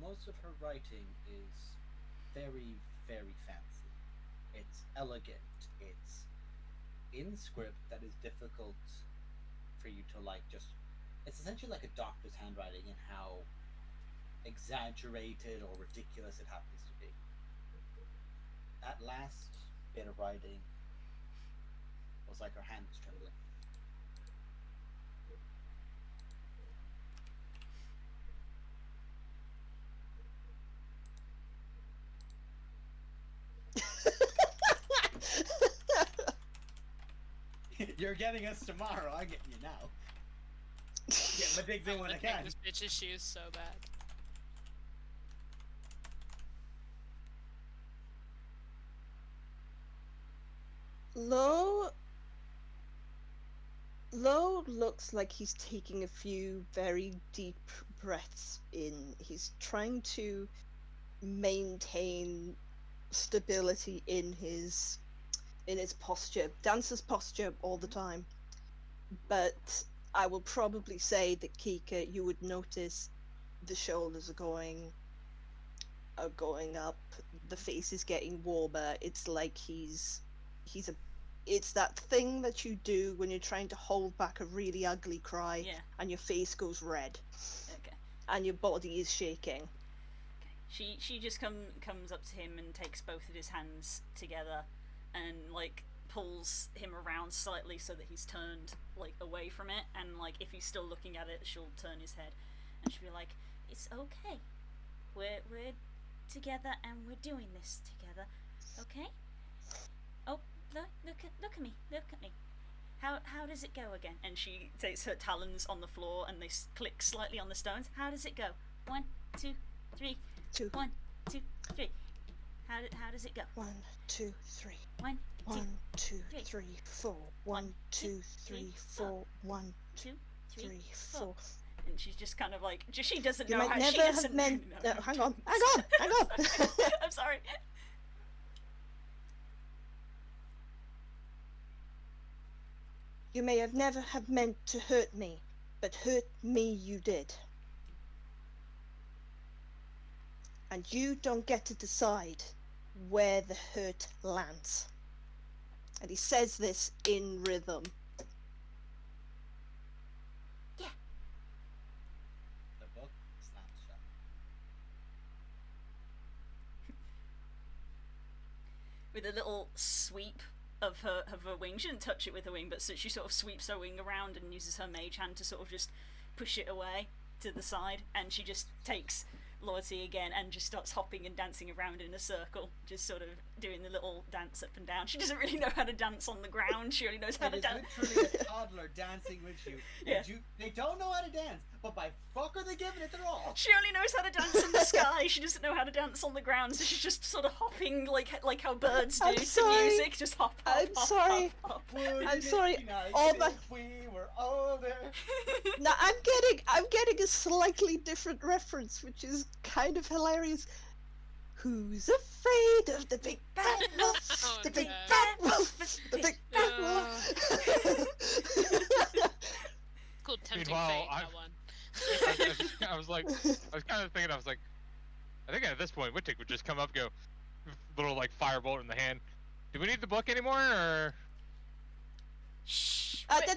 Most of her writing is very, very fancy. It's elegant. It's in script that is difficult for you to like just. It's essentially like a doctor's handwriting in how exaggerated or ridiculous it happens to be. That last bit of writing was like her hand was trembling. You're getting us tomorrow. I'm getting you now. Get my digs I in when I wanna take can. this bitch's shoes so bad. Lo looks like he's taking a few very deep breaths in. He's trying to maintain stability in his posture, dancer's posture all the time. But I will probably say that Kika, you would notice the shoulders are going up, the face is getting warmer. It's like it's that thing that you do when you're trying to hold back a really ugly cry, Yeah. and your face goes red Okay. and your body is shaking. She just comes up to him and takes both of his hands together, and like pulls him around slightly so that he's turned like away from it, and like if he's still looking at it, she'll turn his head, and she'll be like, "It's okay. We're together and we're doing this together. Okay? Oh, look at me. Look at me. How does it go again?" And she takes her talons on the floor and they click slightly on the stones. How does it go? 1, 2, 3. 2, 1, 2, 3. How does it go? 1, 2, 3. 1, 2, 1, 2, three. 3, 4. 1, 2, 3, 4. 1, 2, 3, 3, 4. 4. And she's just kind of like, she doesn't You know might how she never doesn't have meant. know. No, hang on. I'm sorry. You may have never have meant to hurt me, but hurt me you did. And you don't get to decide where the hurt lands. And he says this in rhythm. The book snaps shut. With a little sweep of her wing. She didn't touch it with her wing, but so she sort of sweeps her wing around and uses her mage hand to sort of just push it away to the side, and she just takes Loyalty again and just starts hopping and dancing around in a circle, just sort of doing the little dance up and down. She doesn't really know how to dance on the ground, she only knows how It to is dance. literally a toddler dancing with you. Yeah. And they don't know how to dance, but by fuck are they giving it their all? She only knows how to dance in the sky. She doesn't know how to dance on the ground, so she's just sort of hopping like how birds do I'm to sorry. music. Just hop, hop, I'm hop, sorry. hop, hop. Wouldn't I'm it sorry, be nice all if my- we were older? Now I'm getting a slightly different reference, which is kind of hilarious. Who's afraid of the big bad wolf? Oh, The big no. bad wolf. The big bad wolf. It's called Tempting Meanwhile, Fate, I- that one. I was kind of thinking, I think at this point, Wittig would just come up, go, little like firebolt in the hand. Do we need the book anymore, or? Shh. Okay.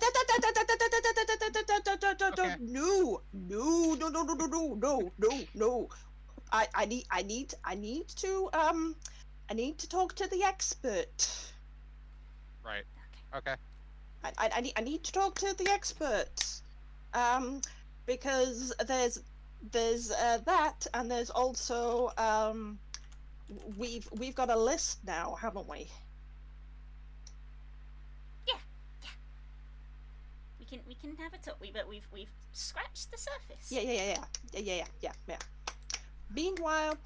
No. I need to talk to the expert. Right. Okay. I need to talk to the expert. Because there's that, and there's also we've got a list now, haven't we? We can have a talk. But we've scratched the surface. Yeah. Meanwhile,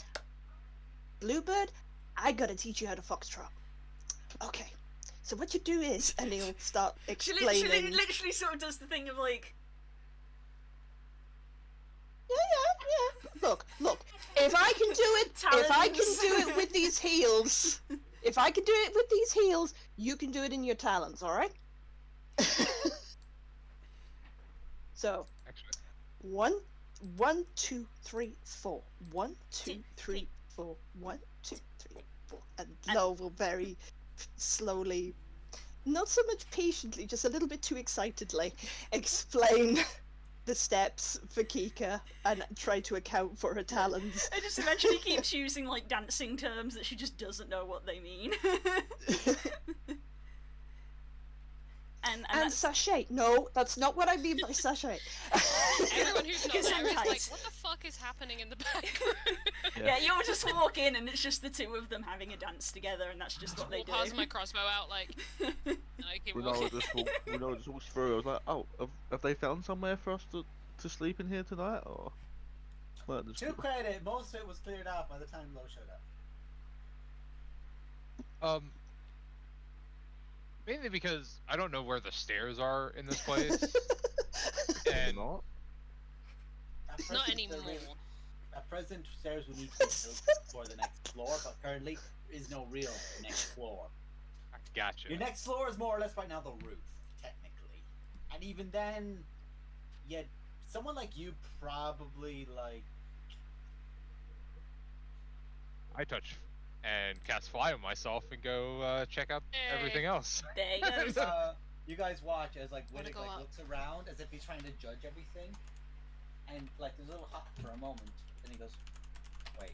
Bluebird, I gotta teach you how to foxtrot. Okay. So what you do is, and he'll start She explaining. literally sort of does the thing of like, Yeah. Look. If I can do it with these heels, you can do it in your talons. All right. So, Excellent. 1, 2, 3, 4. 1, 2, 3, 4. 1, 2, 3, 4. And Lo will very slowly, not so much patiently, just a little bit too excitedly, explain the steps for Kika and try to account for her talons. I just imagine he keeps using like dancing terms that she just doesn't know what they mean. and And that's, sachet. No, that's not what I mean by sachet. Everyone who's not It's there is like, tight. what the fuck is happening in the background? yeah, you'll just walk in and it's just the two of them having a dance together, and that's just what they Walk do. past my crossbow out, like, and I keep When I walking. just walked through, I was like, oh, have they found somewhere for us to to sleep in here tonight, or? Well, just To credit, most of it was cleared out by the time Lo showed up. Mainly because I don't know where the stairs are in this place, and not. At Not present, there anymore. really- At present, stairs will need to be built for the next floor, but currently there is no real next floor. I gotcha. Your next floor is more or less right now the roof, technically. And even then, yet someone like you probably like I touch and cast fly on myself and go check out everything else. There he goes. you guys watch as like Wanna Wittig go like up? looks around as if he's trying to judge everything, and like there's a little hop for a moment. Then he goes, "Wait,"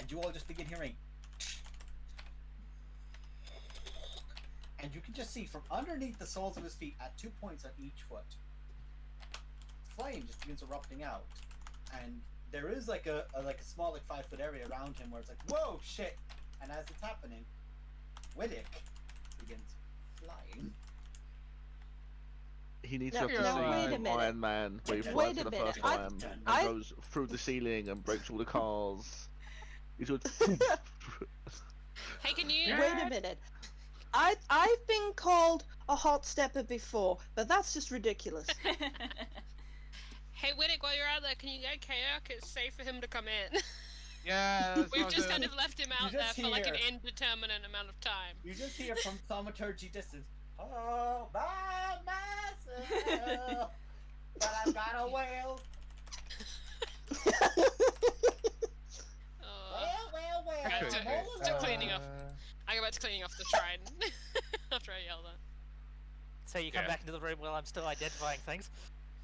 and you all just begin hearing. And you can just see from underneath the soles of his feet at 2 points on each foot, flame just begins erupting out, and there is like a small like 5 foot area around him where it's like whoa shit, and as it's happening, Wittig begins flying. He needs Now- to have now, the wait a scene minute. Iron Man where he Wait flies a for the minute, first I- time and I- goes through the ceiling and breaks all the cars. He's doing. Hey, can you? Wait a minute. I've been called a hot stepper before, but that's just ridiculous. Hey, Wittig, while you're out there, can you get Kayak? It's safe for him to come in. Yeah, that's We've what just I'm kind doing. of left him You out there just for like an hear- indeterminate amount of time. You just hear from thaumaturgy distance, "Oh, by myself, but I've got a whale." Oh. Well. Right, Okay, to- I'm all to alone. cleaning up. I go back to cleaning off the shrine after I yell that. So you come Yeah. back into the room while I'm still identifying things.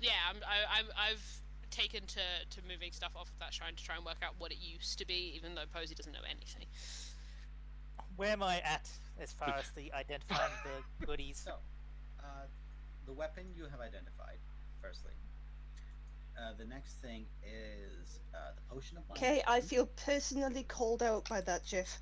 Yeah, I've taken to moving stuff off of that shrine to try and work out what it used to be, even though Posey doesn't know anything. Where am I at as far as the identifying the goodies? So, the weapon you have identified, firstly. The next thing is the potion of mind. Okay, I feel personally called out by that, Jeff.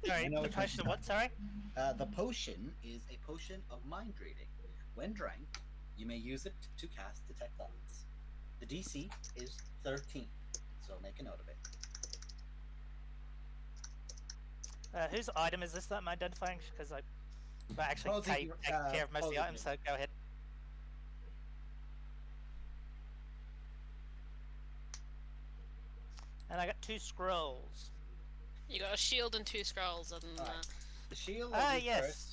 Sorry, know the which potion of one. what? Sorry. The potion is a potion of mind reading. When drank, you may use it to cast Detect Thoughts. The DC is 13, so make a note of it. Whose item is this that I'm identifying? Because I actually Posey, take care of most of Posey the items, so go ahead. And I got 2 scrolls. You got a shield and 2 scrolls, and Alright. The shield Ah, will be yes. first.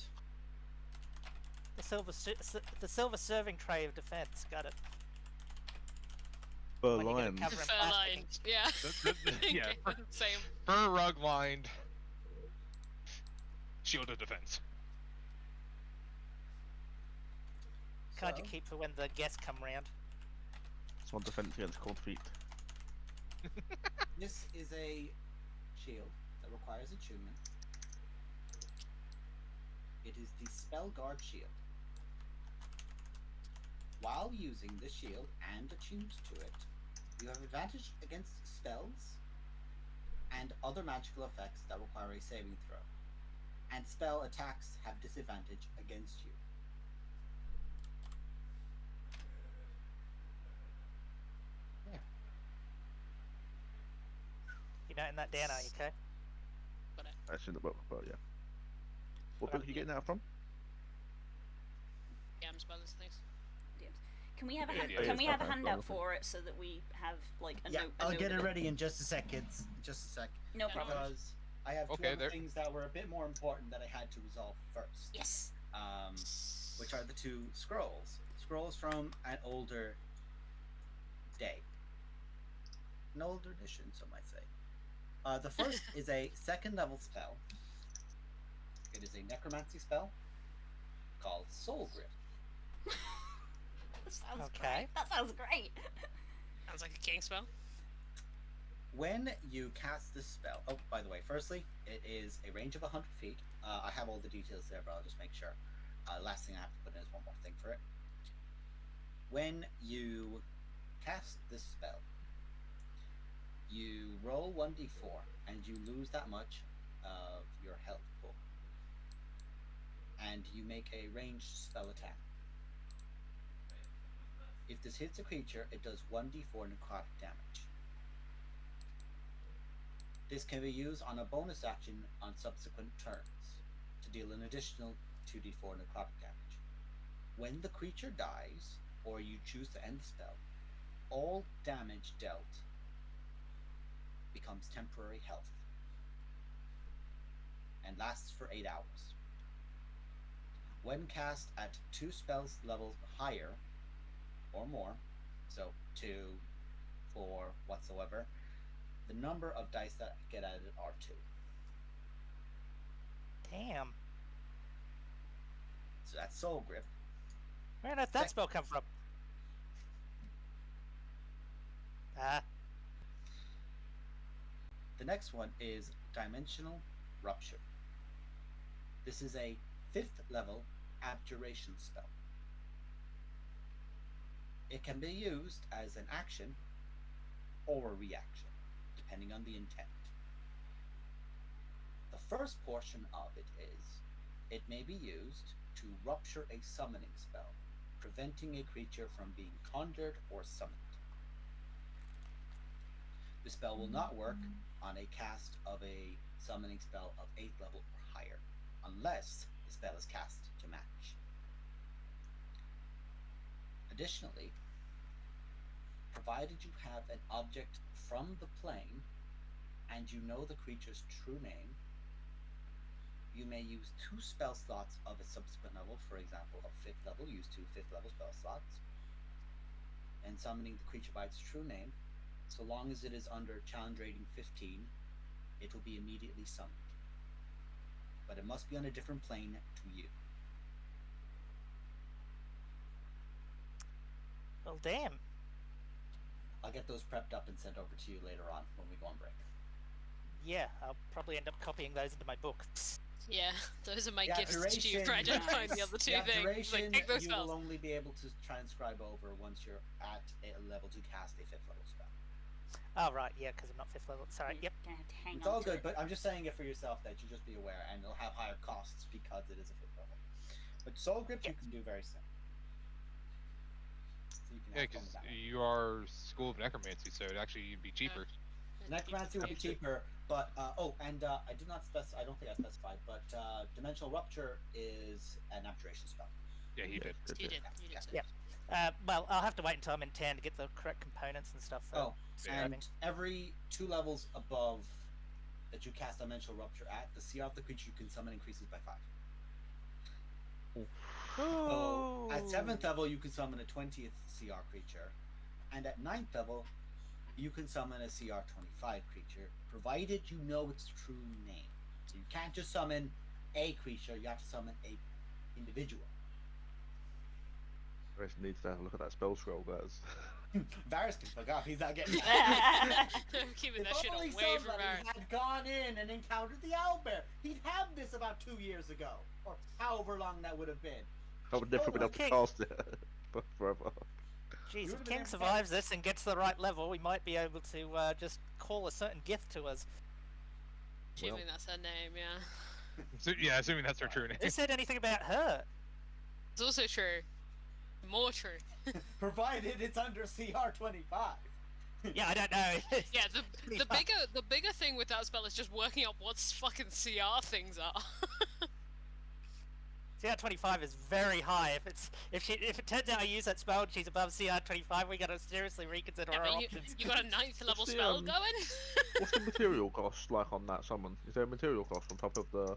The silver serving tray of defense. Got it. Fur When you get a lions. cover- fur lined. Yeah. Yeah, Okay, same. fur rug lined. Shield of defense. Card you So, keep for when the guests come round. It's one defense against cold feet. this is a shield that requires attunement. It is the Spell Guard shield. While using the shield and attuned to it, you have advantage against spells and other magical effects that require a saving throw. And spell attacks have disadvantage against you. You're noting that down, are you, okay? That's in the book, but yeah. What Right. book are you getting that from? Scam spells, things. Can we have a Yeah, hand- yeah, can we have a okay, handout okay. for it so that we have like a Yeah, note? a I'll note get of it ready in just a sec, kids. Just a sec. No Yeah, problem. Because I have two Okay, other there- things that were a bit more important that I had to resolve first. Yes. Which are the 2 scrolls. Scrolls from an older day. An older edition, some might say. The first is a 2nd level spell. It is a necromancy spell called Soul Grip. That sounds Okay. great. That sounds great. Sounds like a king spell. When you cast this spell, oh, by the way, firstly, it is a range of 100 feet. I have all the details there, but I'll just make sure. Last thing I have to put in is one more thing for it. When you cast this spell, you roll 1d4 and you lose that much of your health pool. And you make a ranged spell attack. If this hits a creature, it does 1d4 necrotic damage. This can be used on a bonus action on subsequent turns to deal an additional 2d4 necrotic damage. When the creature dies, or you choose to end the spell, all damage dealt becomes temporary health and lasts for 8 hours. When cast at 2 spells levels higher or more, so 2, 4, whatsoever, the number of dice that get added are 2. Damn. So that's Soul Grip. Where did that spell come from? The next one is Dimensional Rupture. This is a 5th level abjuration spell. It can be used as an action or a reaction, depending on the intent. The first portion of it is, it may be used to rupture a summoning spell, preventing a creature from being conjured or summoned. The spell will not work on a cast of a summoning spell of 8th level or higher, unless the spell is cast to match. Additionally, provided you have an object from the plane and you know the creature's true name, you may use 2 spell slots of a subsequent level. For example, of 5th level, use 2 5th level spell slots. And summoning the creature by its true name, so long as it is under challenge rating 15, it will be immediately summoned. But it must be on a different plane to you. Well, damn. I'll get those prepped up and sent over to you later on when we go on break. Yeah, I'll probably end up copying those into my book. Yeah, those are my The gifts to you for abjuration- identifying the other 2 The things. abjuration, Like, take those you spells. will only be able to transcribe over once you're at a level to cast a 5th level spell. Oh, right, yeah, because I'm not 5th level. Sorry, yep. Gonna have to hang It's on all to good, it. but I'm just saying it for yourself that you just be aware, and it'll have higher costs because it is a 5th level. But Soul Grip you can do very soon. So you can Yeah, have fun because with that one. you are School of Necromancy, so it'd actually be cheaper. Necromancy will be cheaper, but I did not specify. I don't think I specified, but Dimensional Rupture is an abjuration spell. Yeah, he did. You did. You did. Yeah. Well, I'll have to wait until I'm in 10 to get the correct components and stuff. Oh, describing. and every 2 levels above that you cast Dimensional Rupture at, the CR of the creature you can summon increases by 5. So at 7th level, you can summon a 20th CR creature, and at 9th level, you can summon a CR 25 creature, provided you know its true name. So you can't just summon a creature; you have to summon a individual. Chris needs to have a look at that spell scroll, guys. Varys can fuck off; he's not getting. I'm keeping If that shit only away from somebody Varys. had gone in and encountered the owlbear, he'd have this about 2 years ago, or however long that would have been. I would never Oh, been able to okay. cast it forever. Jeez, You if would've King been survives this and gets to the right level, we might be able to just call a certain gift to us. Assuming that's her name, yeah. So, yeah, assuming that's her true name. Who said anything about her? It's also true. More true. Provided it's under CR 25. Yeah, I don't know. Yeah, the bigger thing with that spell is just working out what fucking CR things are. CR 25 is very high. If it turns out I use that spell and she's above CR 25, we gotta seriously reconsider Yeah, our but options. you got a 9th level the, spell um, going? What's the material cost like on that summon? Is there a material cost on top of the?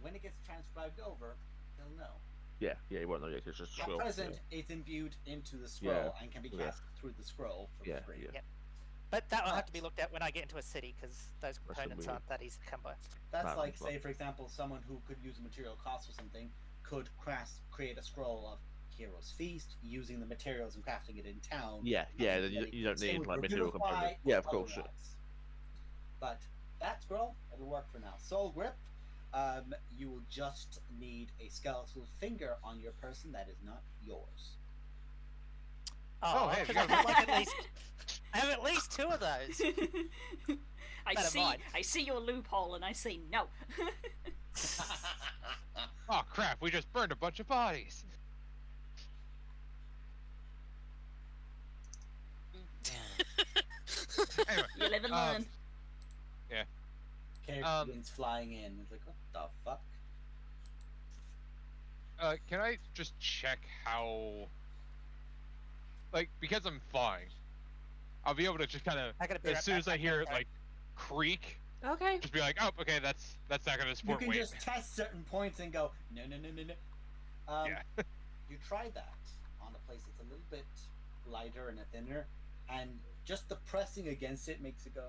When it gets transcribed over, he'll know. Yeah, you won't know yet. It's just a At scroll. present, it's imbued into the scroll Yeah, and can be yeah. cast through the scroll for Yeah, free. yeah. But that will have to be looked at when I get into a city, because those That's components weird. aren't that easy to come by. That's That like, one's not- say, for example, someone who could use a material cost or something could create a scroll of Hero's Feast using the materials and crafting it in town. Yeah, yeah. Then you don't Say need with like material Revivify components. or Yeah, of course. Yeah. otherwise. But that scroll, it'll work for now. Soul Grip, you will just need a skeletal finger on your person that is not yours. Oh, hey, because we I got- have like I have at least 2 of those. Better I see your loophole and I say no. Oh crap, we just burned a bunch of bodies. Anyway, You live and learn. Character begins flying in. It's like, what the fuck? can I just check how, like, because I'm flying, I'll be able to just kind of, I gotta be as right soon back, as I my hear it, character. like, creak, Okay. just be like, oh, okay, that's not gonna You support can weight. just test certain points and go, no. Yeah. You try that on a place that's a little bit lighter and thinner, and just the pressing against it makes it go,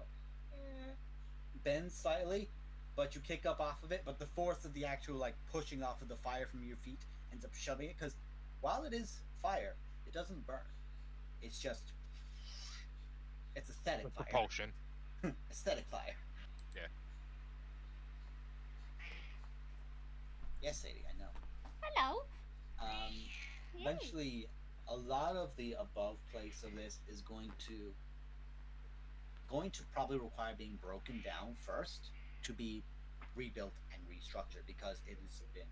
bend slightly, but you kick up off of it. But the force of the actual like pushing off of the fire from your feet ends up shoving it, because while it is fire, it doesn't burn. It's just, it's aesthetic With fire. propulsion. Aesthetic fire. Yeah. Yes, Sadie, I know. Hello. Eventually, a lot of the above place of this is going to probably require being broken down first to be rebuilt and restructured, because it has been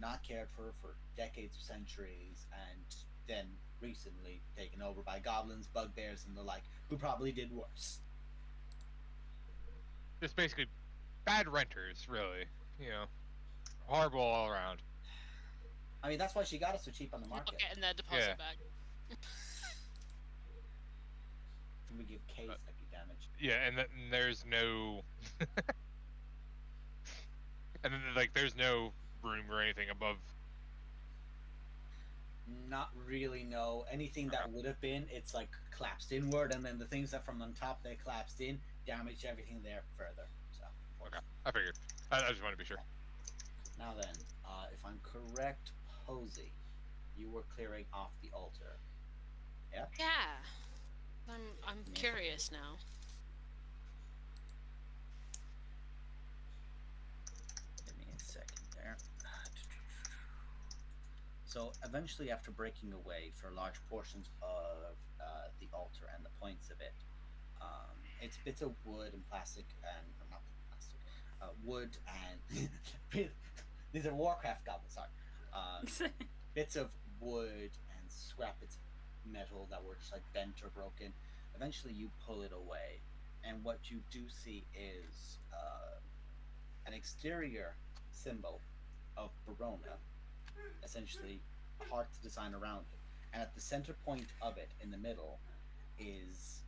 not cared for decades or centuries, and then recently taken over by goblins, bugbears, and the like, who probably did worse. Just basically bad renters, really. You know, horrible all around. I mean, that's why she got it so cheap on the Not market. getting their deposit Yeah. back. And we give K psychic damage. Yeah, and then there's no, and then like there's no room or anything above. Not really, no. Anything that would have been, it's like collapsed inward, and then the things that from on top they collapsed in damaged everything there further. So, Okay, I figured. I just want to be sure. now then, if I'm correct, Posey, you were clearing off the altar. Yeah? Yeah. I'm curious now. Give me a second there. So eventually, after breaking away for large portions of the altar and the points of it, it's bits of wood and plastic, and or not plastic, wood and these are Warcraft goblins. Sorry, bits of wood and scrap bits of metal that were just like bent or broken. Eventually, you pull it away, and what you do see is an exterior symbol of Verona, essentially a heart's design around it, and at the center point of it, in the middle, is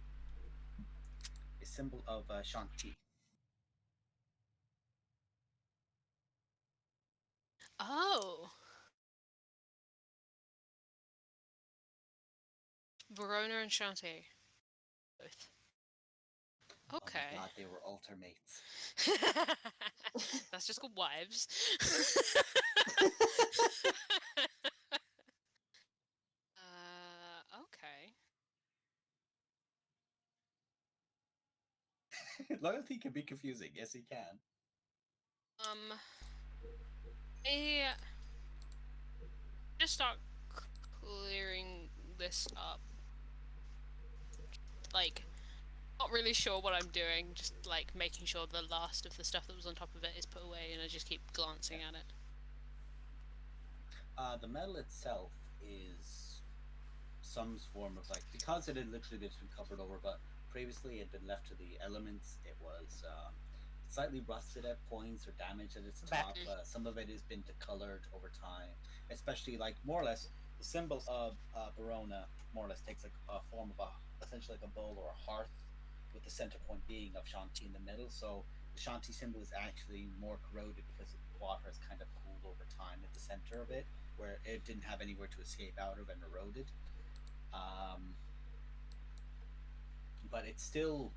a symbol of Shanti. Oh. Verona and Shantae. Both. Okay. Oh my god, they were altar mates. That's just called wives. Okay. Loyalty can be confusing. Yes, he can. I just start clearing this up. Like, not really sure what I'm doing, just like making sure the last of the stuff that was on top of it is put away, and I just keep glancing at it. The metal itself is some form of like, because it had literally been covered over, but previously it had been left to the elements. It was slightly rusted at points or damaged at its top. Some of it has been decolored over time, especially like more or less the symbol of Verona more or less takes like a form of essentially like a bowl or a hearth, with the center point being of Shanti in the middle. So the Shanti symbol is actually more corroded because the water has kind of cooled over time at the center of it, where it didn't have anywhere to escape out of and eroded. But it's still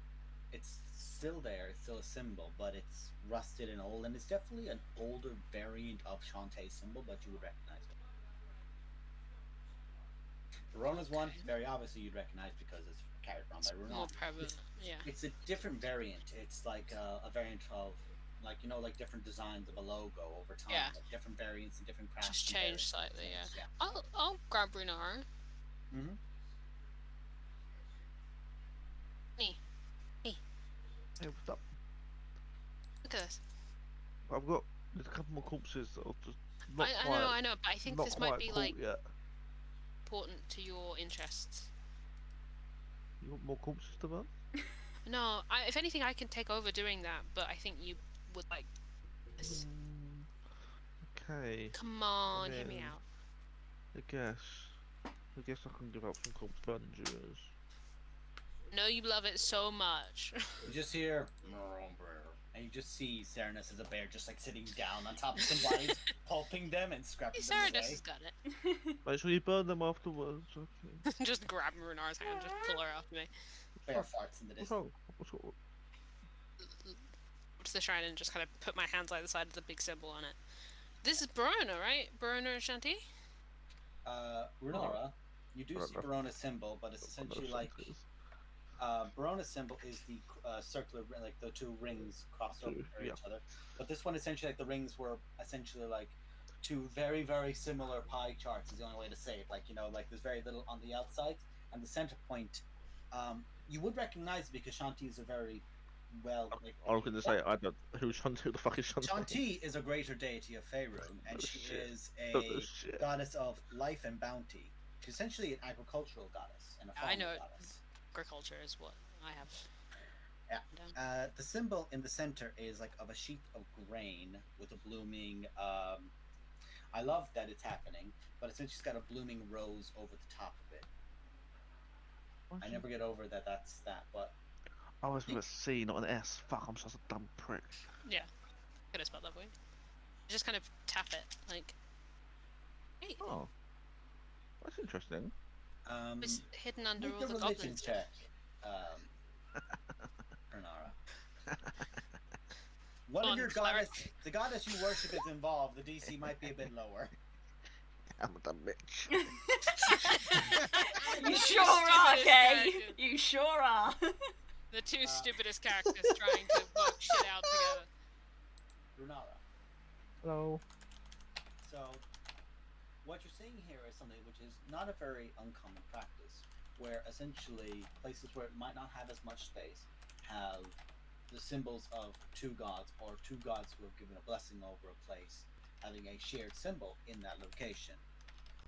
there. It's still a symbol, but it's rusted and old, and it's definitely an older variant of Shantae's symbol, but you would recognize it. Verona's one, very obviously you'd recognize because it's carried around by Runa. More prevalent, yeah. It's a different variant. It's like a variant of, like, you know, like different designs of a logo over time. Yeah. Like different variants and different crafts. Just and changed variants. slightly, yeah. Yeah. I'll grab Brunaro. Mm-hmm. Hey, what's up? Look at this. There's a couple more corpses that are just not quite. I know, but I think not this might quite be caught like yet. important to your interests. You want more corpses to burn? No, if anything, I can take over doing that, but I think you would like this. Okay. Come on, hear me mean, out. I guess I can give up some confirmed duties. No, you love it so much. You just hear, and you just see Serenus as a bear, just like sitting down on top of some bodies, pulping them and Hey, scrapping them Sarah away. has got it. Make sure you burn them afterwards. Okay. Just grab Runar's hand, just pull her after me. Bear farts in the What's distance. wrong? What's wrong? To the shrine and just kind of put my hands like the side of the big symbol on it. This is Barona, right? Barona and Shanti? Runara, you do see Whatever. Barona's symbol, but it's What essentially those like senses. Barona's symbol is the circular, like the two rings crossed over Yeah. each other. But this one essentially, like the rings were essentially like two very, very similar pie charts. Is the only way to say it. Like like there's very little on the outside, and the center point, you would recognize it because Shanti is a very well. Like, I was going to say, I don't. Who's Shanti? Who the fuck is Shanti? Shanti is a greater deity of Faerun, and Oh, she shit. is Oh, a shit. goddess of life and bounty. She's essentially an agricultural goddess and a I farming know. goddess. Agriculture is what I have. Yeah. Down. The symbol in the center is like of a sheet of grain with a blooming. I love that it's happening, but essentially it's got a blooming rose over the top of it. I never get over that. That's that, but I always with a C, not an S. Fuck, I'm such a dumb prick. Yeah. Could have spelled that for you. Just kind of tap it, like. Hey, Oh, that's interesting. it's hidden under make all a the religion goblins. check, Renara. One On of your cleric. the goddess you worship is involved. The DC might be a bit lower. I'm a dumb bitch. You The sure two are, stupidest Kay. characters. You sure are. The two stupidest characters trying to work shit out together. Runara. Hello. So, what you're seeing here is something which is not a very uncommon practice, where essentially places where it might not have as much space have the symbols of two gods or two gods who have given a blessing over a place having a shared symbol in that location.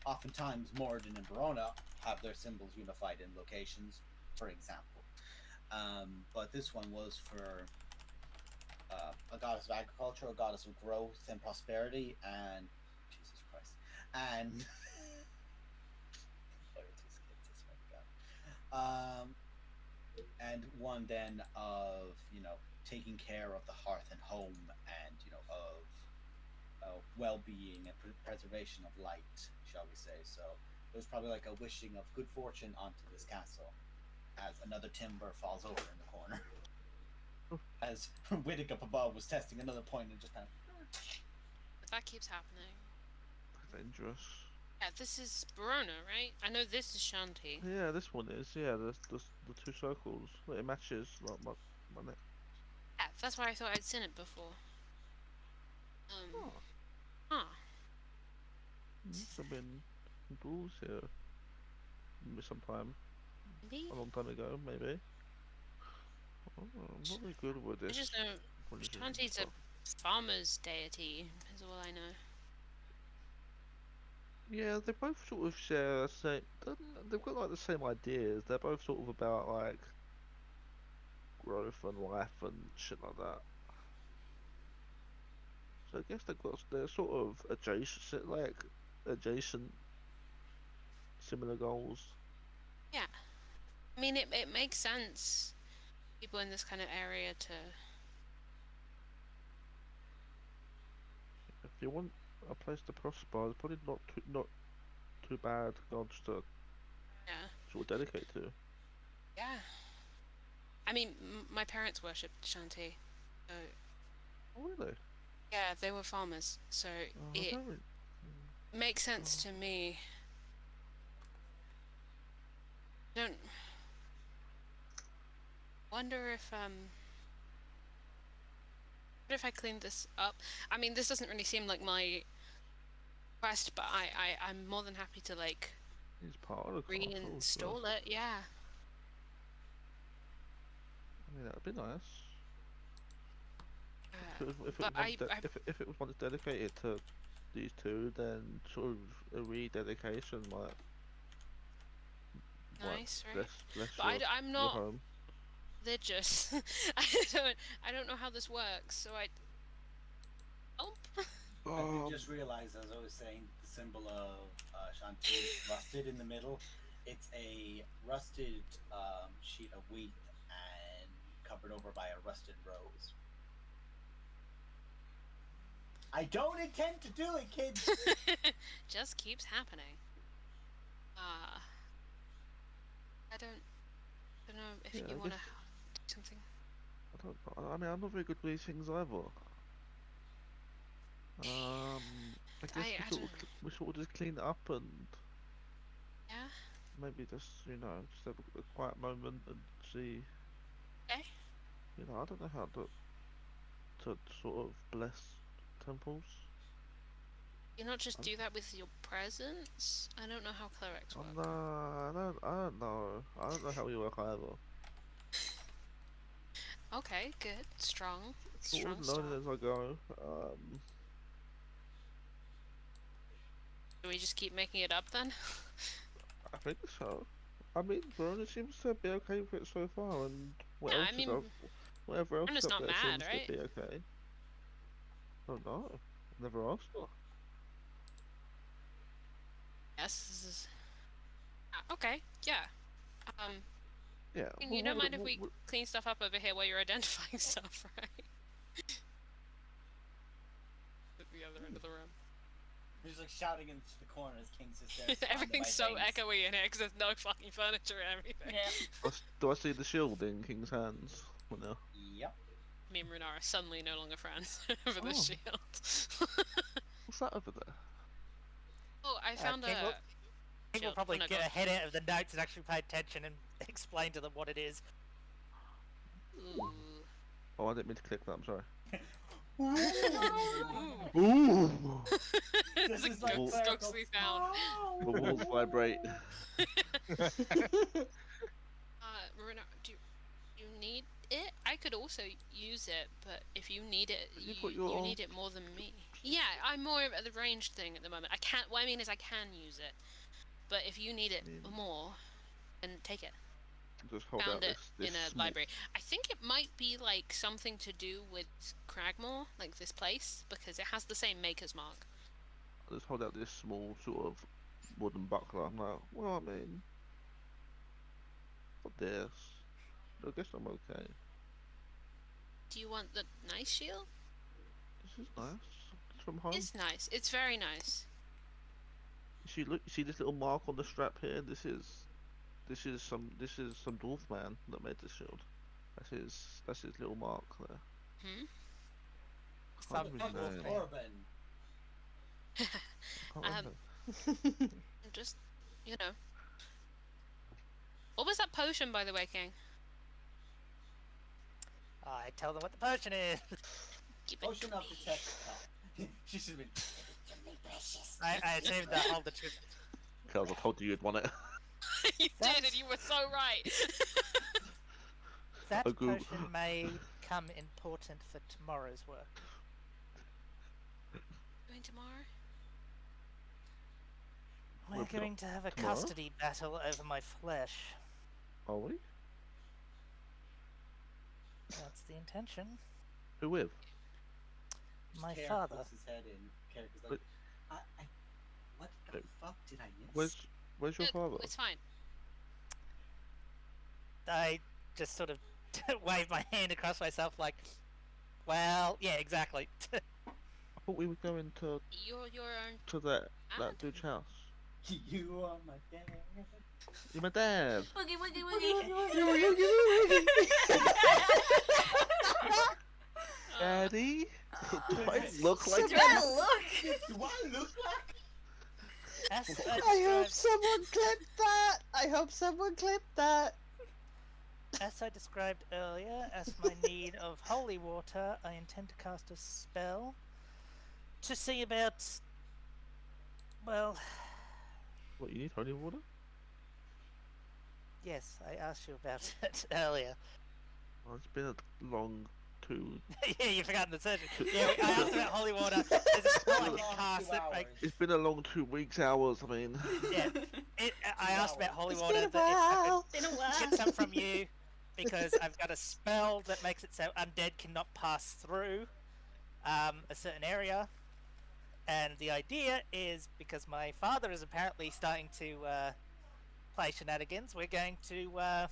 Oftentimes, Moradin and Verona have their symbols unified in locations, for example. But this one was for a goddess of agriculture, a goddess of growth and prosperity, and Jesus Christ, and and one then of taking care of the hearth and home, and of well-being and preservation of light, shall we say. So it was probably like a wishing of good fortune onto this castle as another timber falls over in the corner. As Whittick up above was testing another point and just kind of. If that keeps happening. Dangerous. Yeah, this is Barona, right? I know this is Shanti. Yeah, this one is. Yeah, the two circles. It matches like my neck. Yeah, that's why I thought I'd seen it before. Oh, Huh. must have been balls here. Maybe sometime Maybe? a long time ago, maybe. Oh, I'm not very good with I this. just know religion Shanti's a stuff. farmer's deity, is all I know. Yeah, they both sort of share the same. They've got like the same ideas. They're both sort of about like growth and life and shit like that. So I guess they're sort of adjacent, similar goals. Yeah. I mean, it makes sense. People in this kind of area to. If you want a place to prosper, it's probably not too bad gods to Yeah. sort of dedicate to. Yeah. I mean, my parents worshipped Shanti. So, Oh really? yeah, they were farmers. So Oh, I it don't really- makes sense to me. Don't. Wonder if what if I clean this up? I mean, this doesn't really seem like my quest, but I'm more than happy to like It's part of the castle. So, reinstall it. Yeah. I mean, that'd be nice. But If it was once dedicated to these two, then sort of a rededication might nice, right? bless But your I'm not. home. religious. I don't know how this works, so I help. I did just realize, as I was saying, the symbol of Shanti is rusted in the middle. It's a rusted sheet of wheat and covered over by a rusted rose. I don't intend to do it, kids! Just keeps happening. I don't know if Yeah, you I want to guess- do something. I don't know. I mean, I'm not very good with these things either. I guess I don't know. we sort of just clean it up and Yeah. maybe just, you know, just have a quiet moment and see. Okay. You know, I don't know how to sort of bless temples. You not just do that with your presence? I don't know how clerics work. No, I don't know. I don't know how we work either. Okay, good. Strong. Sort Strong of start. learning as I go. Do we just keep making it up then? I think so. I mean, Verona seems to be okay with it so far, and what Yeah, else I mean, whatever else Verona's is up not there mad, seems right? to be okay. Don't know. Never asked her. Yes, this is... okay, yeah. Yeah. You don't mind if we clean stuff up over here while you're identifying stuff, right? At the other end of the room. He's like shouting into the corner as King sits there. surrounded Everything's by so things. echoey in here because there's no fucking furniture and everything. Yeah. Do I see the shield in King's hands? Well, no. Yep. Me and Runa are suddenly no longer friends over the Oh. shield. What's that over there? Oh, I found King will- a... King will shield. probably Oh, no, get go on. ahead out of the notes and actually pay attention and explain to them what it is. Ooh. Oh, I didn't mean to click that. I'm sorry. Ooh. Ooh! It's This is a like ghost- clerical- ghostly sound. The walls vibrate. Marina, do you need it? I could also use it, but if you need it, You you, put your- you need it more than me. Yeah, I'm more of the ranged thing at the moment. I can't. What I mean is, I can use it, but if you need it Mm. more, then take it. Just hold Found out it this in a small- library. I think it might be like something to do with Cragmore, like this place, because it has the same maker's mark. Just hold out this small sort of wooden buckler. I'm like, well, I mean, what this? I guess I'm okay. Do you want the nice shield? This is nice. It's from home. It's nice. It's very nice. You see this little mark on the strap here? This is some dwarf man that made this shield. That's his little mark there. Hmm. Can't Some remember his dwarf name. man. Corbin. Can't Um, remember. Just, you know. What was that potion, by the way, King? I tell them what the potion is. Keep it Potion to of me. protection. Oh. She should have been. Precious. I assumed that all the truth. Charles, I told you you'd want it. You did, That's- and you were so right. That A Google. potion may come important for tomorrow's work. Going tomorrow? We're Work going to have a tomorrow? custody battle over my flesh. Are we? That's the intention. Who with? My Care father. puts his head in. Care is But- like, what the fuck did I miss? Where's your father? It's fine. I just sort of wave my hand across myself like, well, yeah, exactly. I thought we were going to You're your own that dad. dude's house. You are my dad. You're my dad. Woogie woogie woogie. Daddy? Do I look like Do I look? Do I look like? As I hope described, someone clipped that. I hope someone clipped that. as I described earlier, as my need of holy water, I intend to cast a spell to see about, well, What, you need holy water? yes, I asked you about it earlier. Oh, it's been a long 2. Yeah, you've forgotten the surgery. Yeah, I asked about holy water. There's a spell I can Long cast 2 that, like, hours. It's been a long 2 weeks, hours, I mean. yeah. I asked about holy It's water. been a That if I while. Been a could while. get some from you, because I've got a spell that makes it so undead cannot pass through a certain area. And the idea is, because my father is apparently starting to play shenanigans, we're going to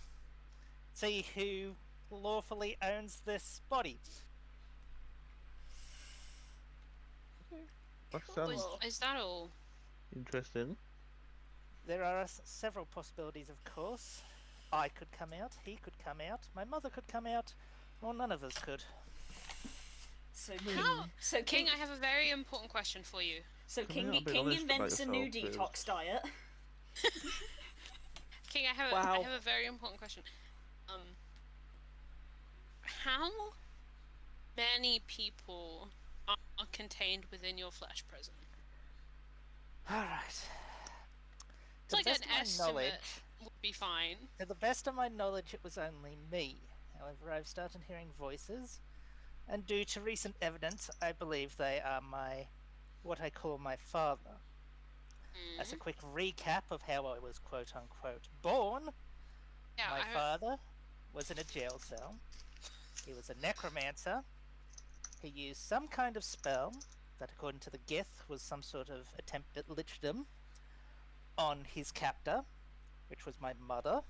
see who lawfully owns this body. That Oh, sounds is that all? interesting. There are several possibilities, of course. I could come out, he could come out, my mother could come out, or none of us could. So How? so King, I have a very important question for you. So Come King on, be King honest about invents a new yourself, please. detox diet. King, I have Wow. a very important question. How many people are contained within your flesh prison? Alright. It's like an estimate would be fine. To the best of my knowledge, it was only me. However, I've started hearing voices, and due to recent evidence, I believe they are what I call my father. As a quick recap of how I was quote-unquote born, Yeah, my father was in a jail cell. He was a necromancer. He used some kind of spell that, according to the Gith, was some sort of attempt at lichdom on his captor, which was my mother,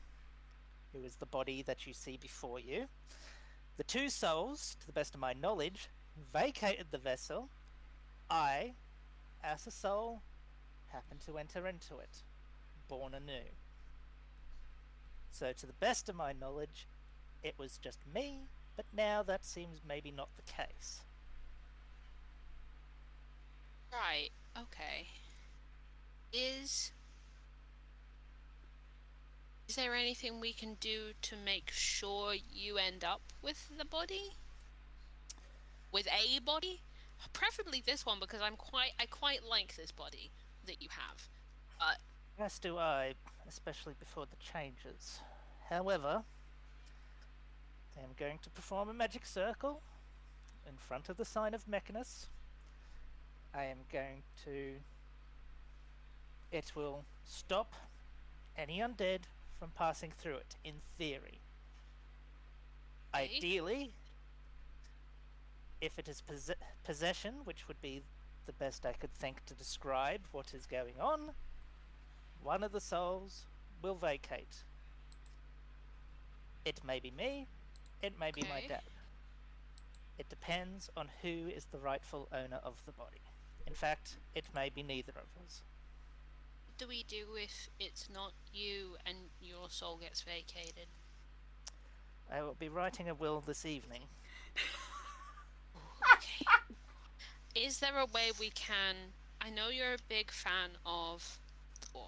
who is the body that you see before you. The two souls, to the best of my knowledge, vacated the vessel. I, as a soul, happened to enter into it, born anew. So to the best of my knowledge, it was just me, but now that seems maybe not the case. Right, okay. Is there anything we can do to make sure you end up with the body? With a body? Preferably this one, because I quite like this body that you have. As do I, especially before the changes. However, I am going to perform a magic circle in front of the sign of Mechanus. I am going to... It will stop any undead from passing through it, in theory. Okay. Ideally, if it is possession, which would be the best I could think to describe what is going on, one of the souls will vacate. It may be me, it may be my Okay. dad. It depends on who is the rightful owner of the body. In fact, it may be neither of us. What do we do if it's not you and your soul gets vacated? I will be writing a will this evening. Okay. Is there a way we can... I know you're a big fan of Thor.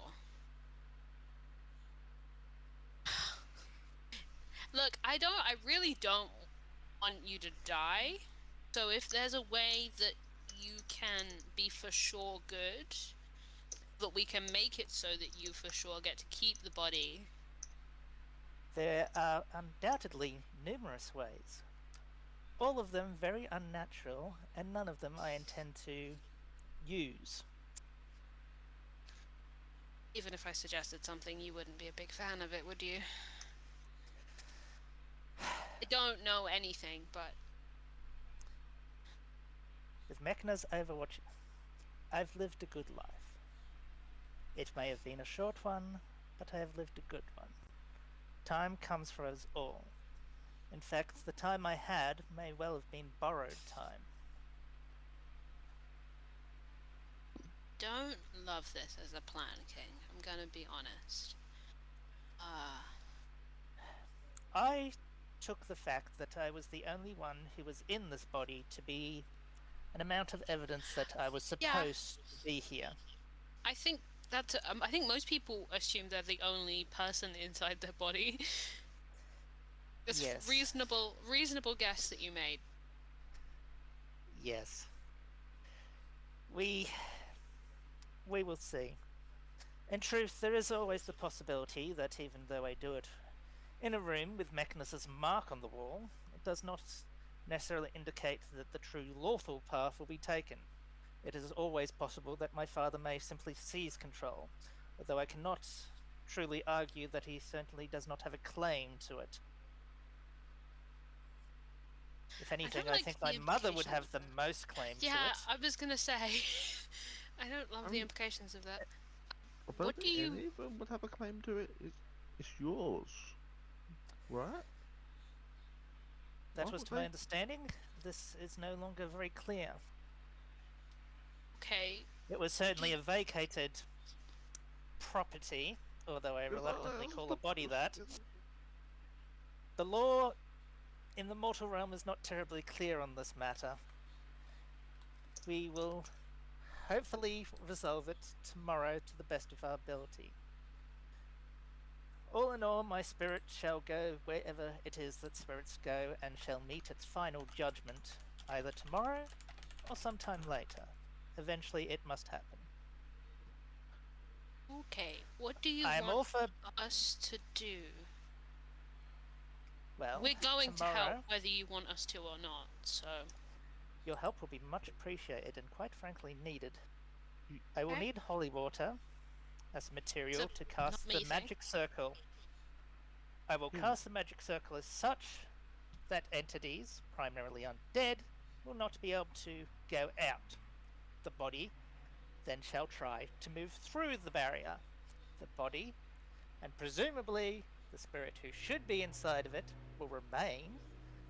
Look, I really don't want you to die. So if there's a way that you can be for sure good, that we can make it so that you for sure get to keep the body. There are undoubtedly numerous ways. All of them very unnatural, and none of them I intend to use. Even if I suggested something, you wouldn't be a big fan of it, would you? I don't know anything, but... With Mechana's Overwatch, I've lived a good life. It may have been a short one, but I have lived a good one. Time comes for us all. In fact, the time I had may well have been borrowed time. Don't love this as a plan, King. I'm gonna be honest. I took the fact that I was the only one who was in this body to be an amount of evidence that I was supposed to be here. I think that's... I think most people assume they're the only person inside their body. It's Yes. reasonable guess that you made. Yes. We will see. In truth, there is always the possibility that even though I do it in a room with Mechanus' mark on the wall, it does not necessarily indicate that the true lawful path will be taken. It is always possible that my father may simply seize control, although I cannot truly argue that he certainly does not have a claim to it. If anything, I like think the my mother would implications have of the that. most claim to Yeah, it. I was gonna say. I don't love the Um, implications of that. I don't What do think you? any of them would have a claim to it. It's yours, right? Why That was would to my they? understanding. This is no longer very clear. Okay. It was certainly a vacated property, although I reluctantly call a body that. The law in the mortal realm is not terribly clear on this matter. We will hopefully resolve it tomorrow to the best of our ability. All in all, my spirit shall go wherever it is that spirits go, and shall meet its final judgment either tomorrow or sometime later. Eventually it must happen. Okay. What do you I am want all for, us to do? well, We're going to help tomorrow, whether you want us to or not. So. your help will be much appreciated and quite frankly needed. You- I will Okay. need holy water as material So, to cast not the me, magic circle. I will Yeah. cast the magic circle as such that entities, primarily undead, will not be able to go out. The body then shall try to move through the barrier. The body, and presumably the spirit who should be inside of it, will remain.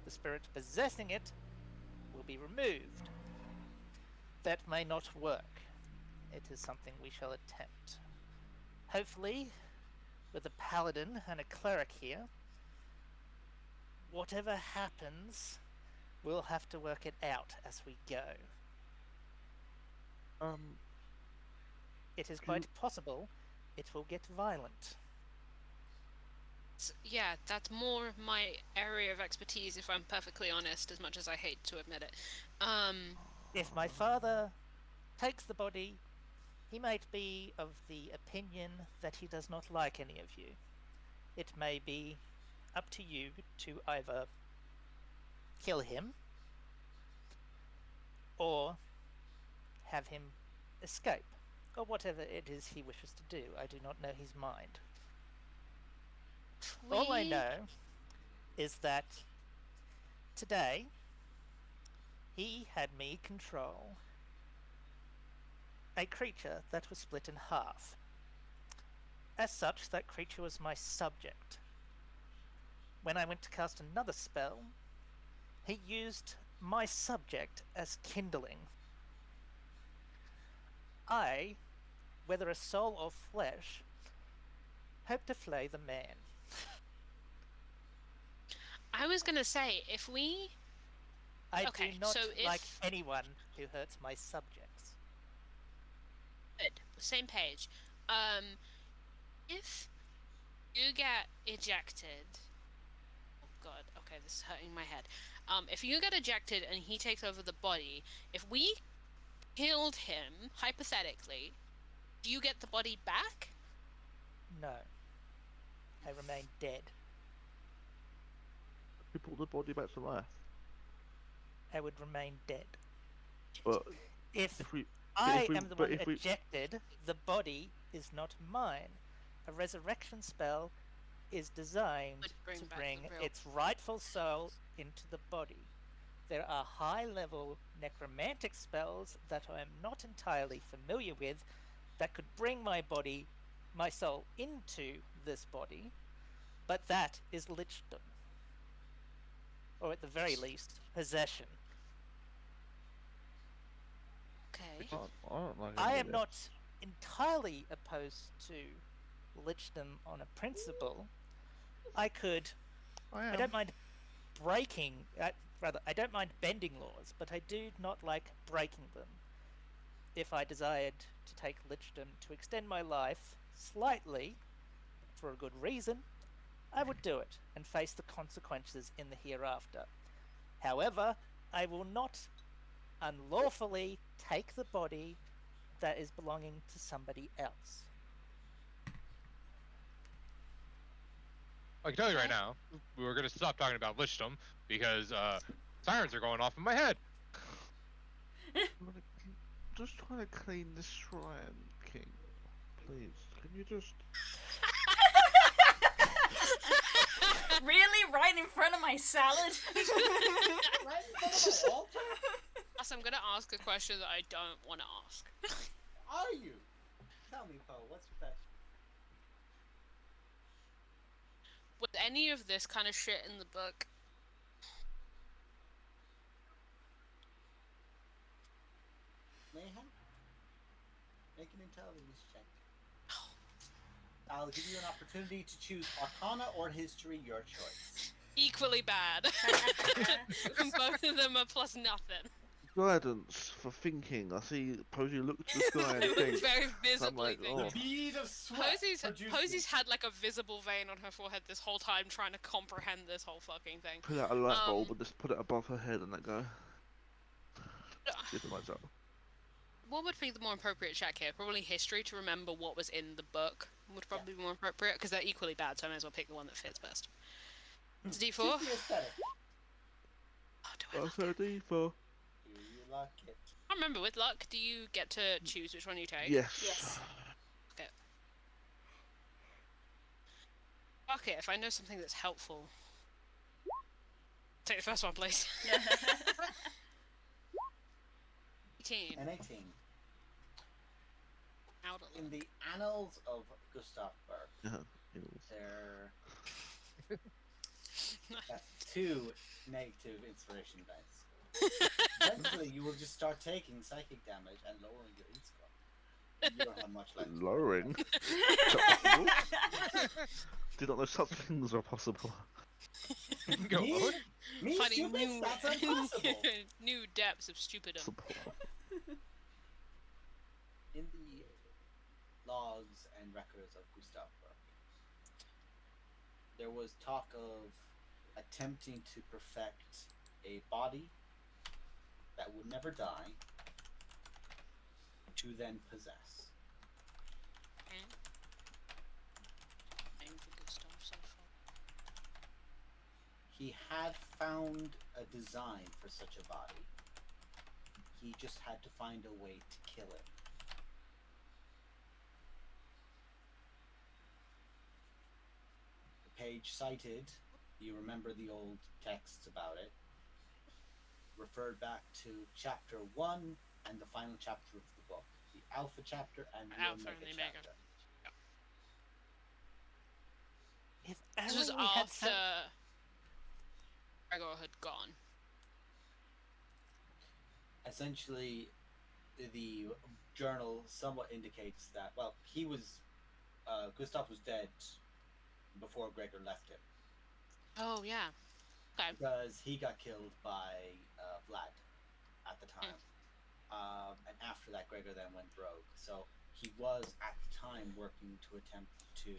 The spirit possessing it will be removed. That may not work. It is something we shall attempt. Hopefully, with a paladin and a cleric here, whatever happens, we'll have to work it out as we go. It is quite possible it will get violent. Yeah, that's more of my area of expertise, if I'm perfectly honest, as much as I hate to admit it. If my father takes the body, he might be of the opinion that he does not like any of you. It may be up to you to either kill him or have him escape, or whatever it is he wishes to do. I do not know his mind. All I know is that today he had me control a creature that was split in half. As such, that creature was my subject. When I went to cast another spell, he used my subject as kindling. I, whether a soul or flesh, hope to flay the man. I was gonna say, if we. I Okay, do not so like if- anyone who hurts my subjects. Good. Same page. If you get ejected. Oh god, okay, this is hurting my head. If you get ejected and he takes over the body, if we killed him, hypothetically, do you get the body back? No. I remain dead. You pull the body back to life. I would remain dead. But If if we, I if we- am the but one if we- ejected, the body is not mine. A resurrection spell is designed Would bring to back the bring real- its rightful soul into the body. There are high-level necromantic spells that I am not entirely familiar with that could bring my soul into this body, but that is lichdom. Or at the very least, possession. Okay. I don't like I any am of not entirely opposed to lichdom on a principle. I I don't mind breaking, I don't mind bending laws, but I do not like breaking them. If I desired to take lichdom to extend my life slightly, for a good reason, I would do it and face the consequences in the hereafter. However, I will not unlawfully take the body that is belonging to somebody else. I can tell you right now, we're gonna stop talking about Lichdom because sirens are going off in my head. Just trying to clean the shrine, King. Please, can you just? Really? Right in front of my salad? Right ask a question that I don't want to ask. Are you? Tell me, Poe, what's your question? Was any of this kind of shit in the book? Mayhem? Make an intelligence check. I'll give you an opportunity to choose Arcana or History, your choice. Equally bad. And both of them are plus nothing. Guidance for thinking. I see Posey look to the sky and think. Very I'm visibly like, thinking. oh. The bead of sweat. Posey's had like a visible vein on her forehead this whole time trying to comprehend this whole fucking thing. Pull out a light bulb and just put it above her head and let go. See if it lights up. What would be the more appropriate check here? Probably history to remember what was in the book would probably be more appropriate because they're equally bad, so I may as well pick the one that fits best. It's D4. Keep the aesthetic. Oh, do I Also luck it? D4. Do you like it? I remember with luck, do you get to choose which one you take? Yes. Yes. Okay. Fuck it, if I know something that's helpful. Take the first one, please. 18. An 18. Out a In lot. the annals of Gustav Berg, It was- there that's 2 negative inspiration dice. Eventually, you will just start taking psychic damage and lowering your int score. You don't have much left. Lowering. Did not know such things are possible. Go Me? on. Me, Finding stupid? new, That's impossible. new depths of stupidom. In the logs and records of Gustav Berg, there was talk of attempting to perfect a body that would never die to then possess. Name for Gustav so far. He had found a design for such a body. He just had to find a way to kill it. The page cited, you remember the old texts about it, referred back to chapter 1 and the final chapter of the book. The Alpha chapter and the Alpha Omega and the Omega. chapter. If This was only we had after some... Gregor had gone. Essentially, the journal somewhat indicates that, well, he was, Gustav was dead before Gregor left him. Oh, yeah. Okay. Because he got killed by Vlad at the time. And after that, Gregor then went rogue. So he was, at the time, working to attempt to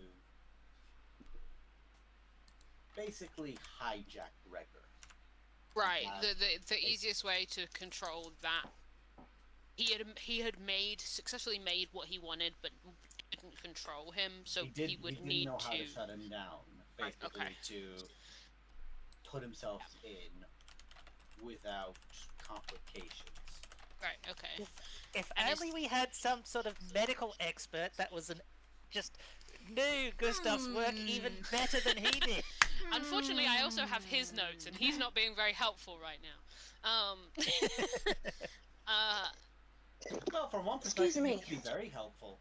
basically hijack Gregor. Right. Uh, The easiest way to control that. He had successfully made what he wanted, but didn't control him, so he would didn't need know to. how to shut him down, Right, basically, okay. to put himself in without complications. Right. Okay. If And it's- only we had some sort of medical expert that was just knew Gustav's work even better than he did. Unfortunately, I also have his notes, and he's not being very helpful right now. Well, from one Excuse perspective, me. it could be very helpful.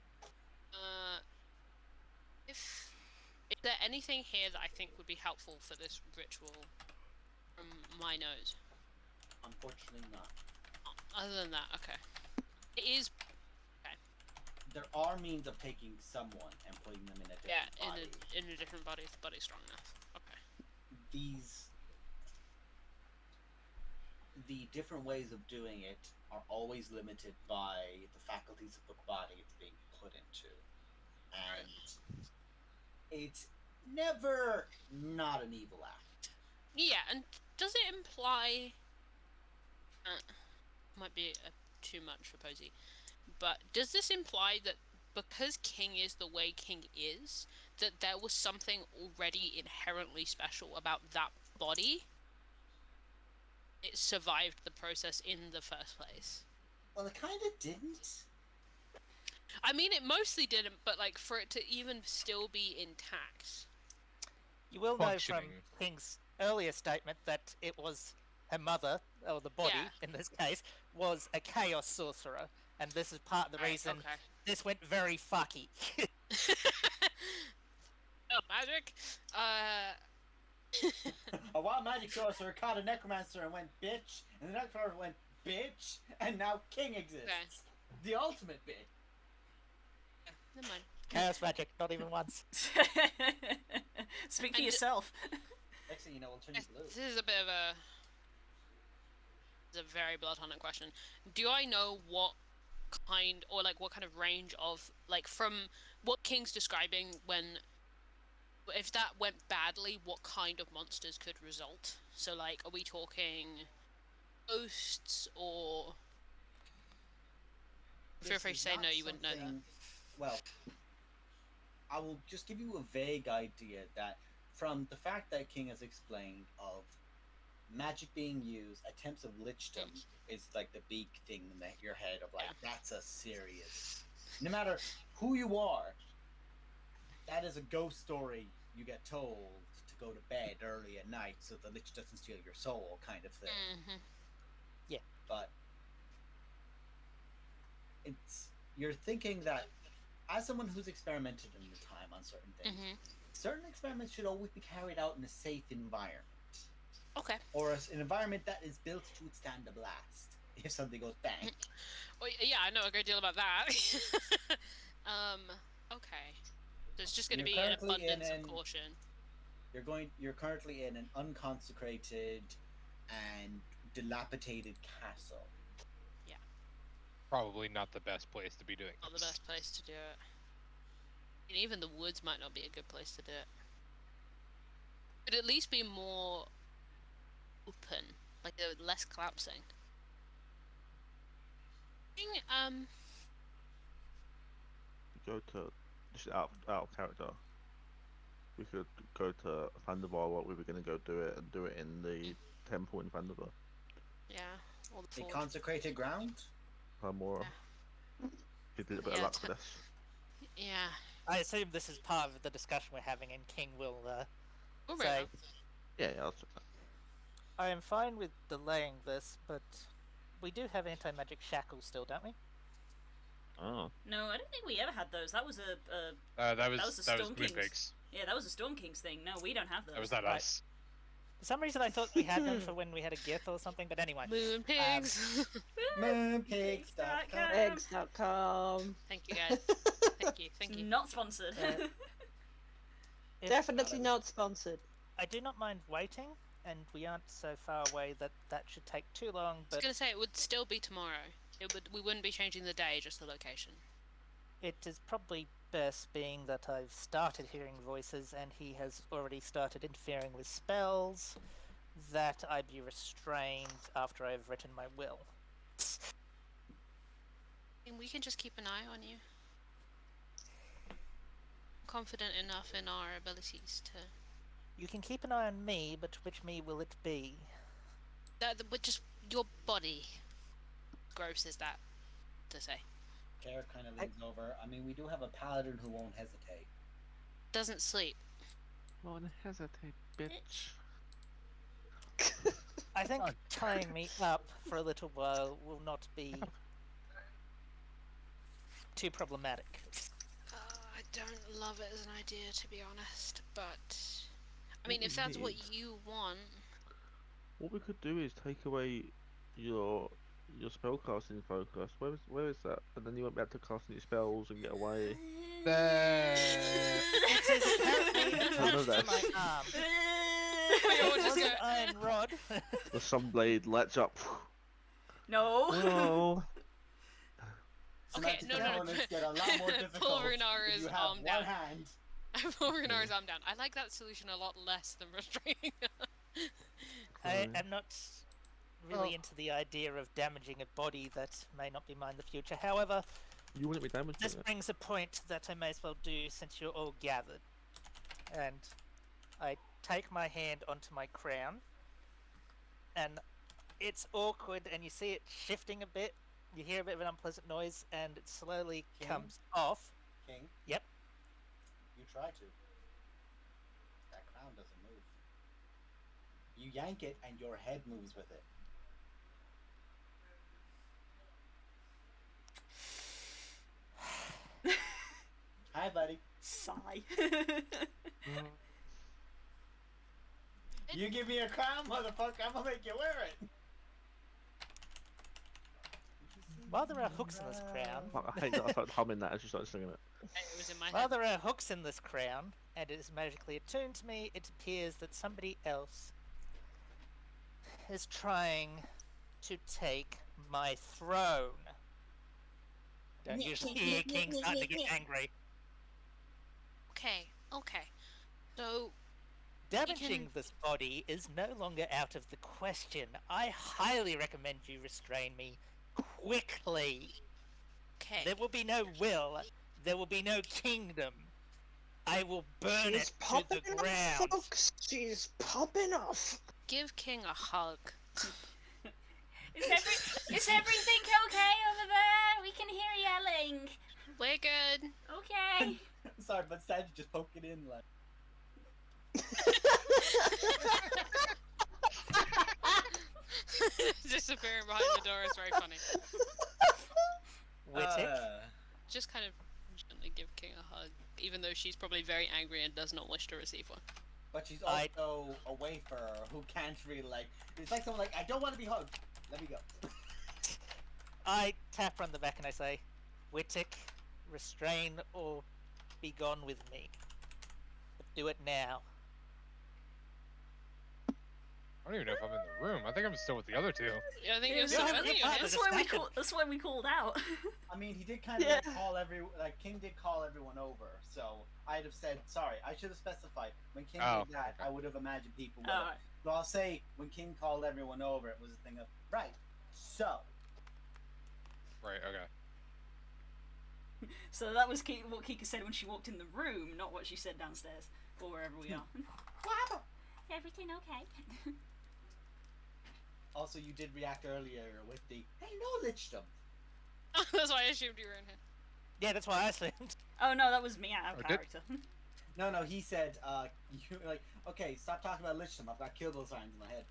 Is there anything here that I think would be helpful for this ritual from my nose? Unfortunately, not. Other than that, okay. It is, There are means of taking someone and putting them in a different body. in a different body if the body's strong enough. Okay. The different ways of doing it are always limited by the faculties of the body it's being put into. And it's never not an evil act. Yeah, and does it imply... might be too much for Posey, but does this imply that because King is the way King is, that there was something already inherently special about that body? It survived the process in the first place. Well, it kind of didn't. I mean, it mostly didn't, but like for it to even still be intact. You will know from Functioning. King's earlier statement that it was her mother, or the body Yeah. in this case, was a chaos sorcerer, and this is part of the Right, reason okay. this went very fucky. Oh, magic. A wild magic sorcerer caught a necromancer and went bitch, and the necromancer went bitch, and now King exists. The ultimate bitch. Never mind. Chaos magic, not even once. Speak for And- yourself. Next thing you know, we'll turn you blue. This is a bit of a. It's a very blood hunter question. Do I know what kind, or like what kind of range of, like, from what King's describing, when, if that went badly, what kind of monsters could result? So, like, are we talking ghosts, or. Feel This free to is say not no, you wouldn't know that. something- Well, I will just give you a vague idea that from the fact that King has explained of magic being used, attempts of lichdom is like the big thing in your head of like, that's a serious. No matter who you are, that is a ghost story you get told to go to bed early at night so the lich doesn't steal your soul, kind of thing. Mm-hmm. But you're thinking that as someone who's experimented in the time on certain things, Mm-hmm. certain experiments should always be carried out in a safe environment, Okay. or an environment that is built to withstand a blast if something goes bang. Well, yeah, I know a great deal about that. Okay. So it's just going to You're be an currently abundance in of caution. You're currently in an unconsecrated and dilapidated castle. Probably not the best place to be doing Not the this. best place to do it. And even the woods might not be a good place to do it. Could at least be more open, like less collapsing. Go to just out of character. We could go to Thunderbar. What we were going to go do it and do it in the temple in Thunderbar. Yeah, or the A forge. consecrated ground? More. Get a little bit of Yeah, luck for this. Yeah. I assume this is part of the discussion we're having, and King will We'll say, roll. Yeah, that's that. I am fine with delaying this, but we do have anti-magic shackles still, don't we? Oh. No, I don't think we ever had those. That was a That was was the Storm Storm Kings. Moonpig's. yeah, that was a Storm Kings thing. No, we don't have those. That was not Right. us. For some reason, I thought we had them for when we had a gift or something, but anyway. Moon pigs. Moonpigs.com. Eggs.com. Thank you guys. Thank you. Thank you. Not sponsored. If- Definitely not sponsored. I do not mind waiting, and we aren't so far away that that should take too long, I was but gonna say it would still be tomorrow. We wouldn't be changing the day, just the location. it is probably best, being that I've started hearing voices and he has already started interfering with spells, that I be restrained after I've written my will. And we can just keep an eye on you. Confident enough in our abilities to. You can keep an eye on me, but which me will it be? But just your body. Gross is that to say? Garrett kind of leans over. I mean, we do have a paladin who won't hesitate. Doesn't sleep. Won't hesitate, bitch. I think God. tying me up for a little while will not be too problematic. I don't love it as an idea, to be honest. But I mean, if that's what you want, What we could do is take away your spellcasting focus. Where is that? And then you won't be able to cast any spells and get away. It is apparently None attached of to that. my arm. we all It just was go. an iron rod. The sunblade lights up. No. Oh. Okay, Semantic no. elements get a lot more difficult Pull Runara's if you have arm one down. hand. Pull Runara's arm down. I like that solution a lot less than restraining her. I Fine. am not really into the idea of damaging a body that may not be mine in the future. However, You wouldn't be damaged. this brings a point that I may as well do since you're all gathered. And I take my hand onto my crown, and it's awkward, and you see it shifting a bit. You hear a bit of an unpleasant noise, and it slowly King? comes off. King, Yep. you try to. That crown doesn't move. You yank it, and your head moves with it. Hi, buddy. Sigh. You give me a crown, motherfucker. I'm gonna make you wear it. While there are hooks in this crown, I hate that I started humming that as you started singing it. It was in my while head. there are hooks in this crown, and it is magically attuned to me, it appears that somebody else is trying to take my throne. Don't usually hear King starting to get angry. Okay. So Damaging this body is no longer out of the question. I highly recommend you restrain me quickly. okay. There will be no will. There will be no kingdom. I will burn She's it to popping the off, ground. folks. She's popping off. Give King a hug. Is everything okay over there? We can hear yelling. We're good. Okay. Sorry, but instead you just poke it in like. Disappearing behind the door is very funny. Wittick, Just kind of gently give King a hug, even though she's probably very angry and does not wish to receive one. But she's I- also a wafer who can't really like. It's like someone like, I don't want to be hugged. Let me go. I tap her on the back and I say, Wittick, restrain or be gone with me. But do it now. I don't even know if I'm in the room. I think I'm still with the other two. Yeah, I think Yeah, you're so- so. I think you're that's him. That's why we called out. I mean, he did kind of Yeah. call King did call everyone over, so I'd have said sorry. I should have specified when King Oh, did that. okay. I would have imagined people. Would Alright. have. So I'll say when King called everyone over, it was a thing of right. So Right, okay. So that was what Kika said when she walked in the room, not what she said downstairs or wherever we are. what happened? Everything okay? Also, you did react earlier with the hey, no lichdom. That's why I assumed you were in here. Yeah, that's why I assumed. Oh no, that was me out of Oh, did- character. No, he said, you like, okay, stop talking about lichdom. I've got Kill Bill signs in my head.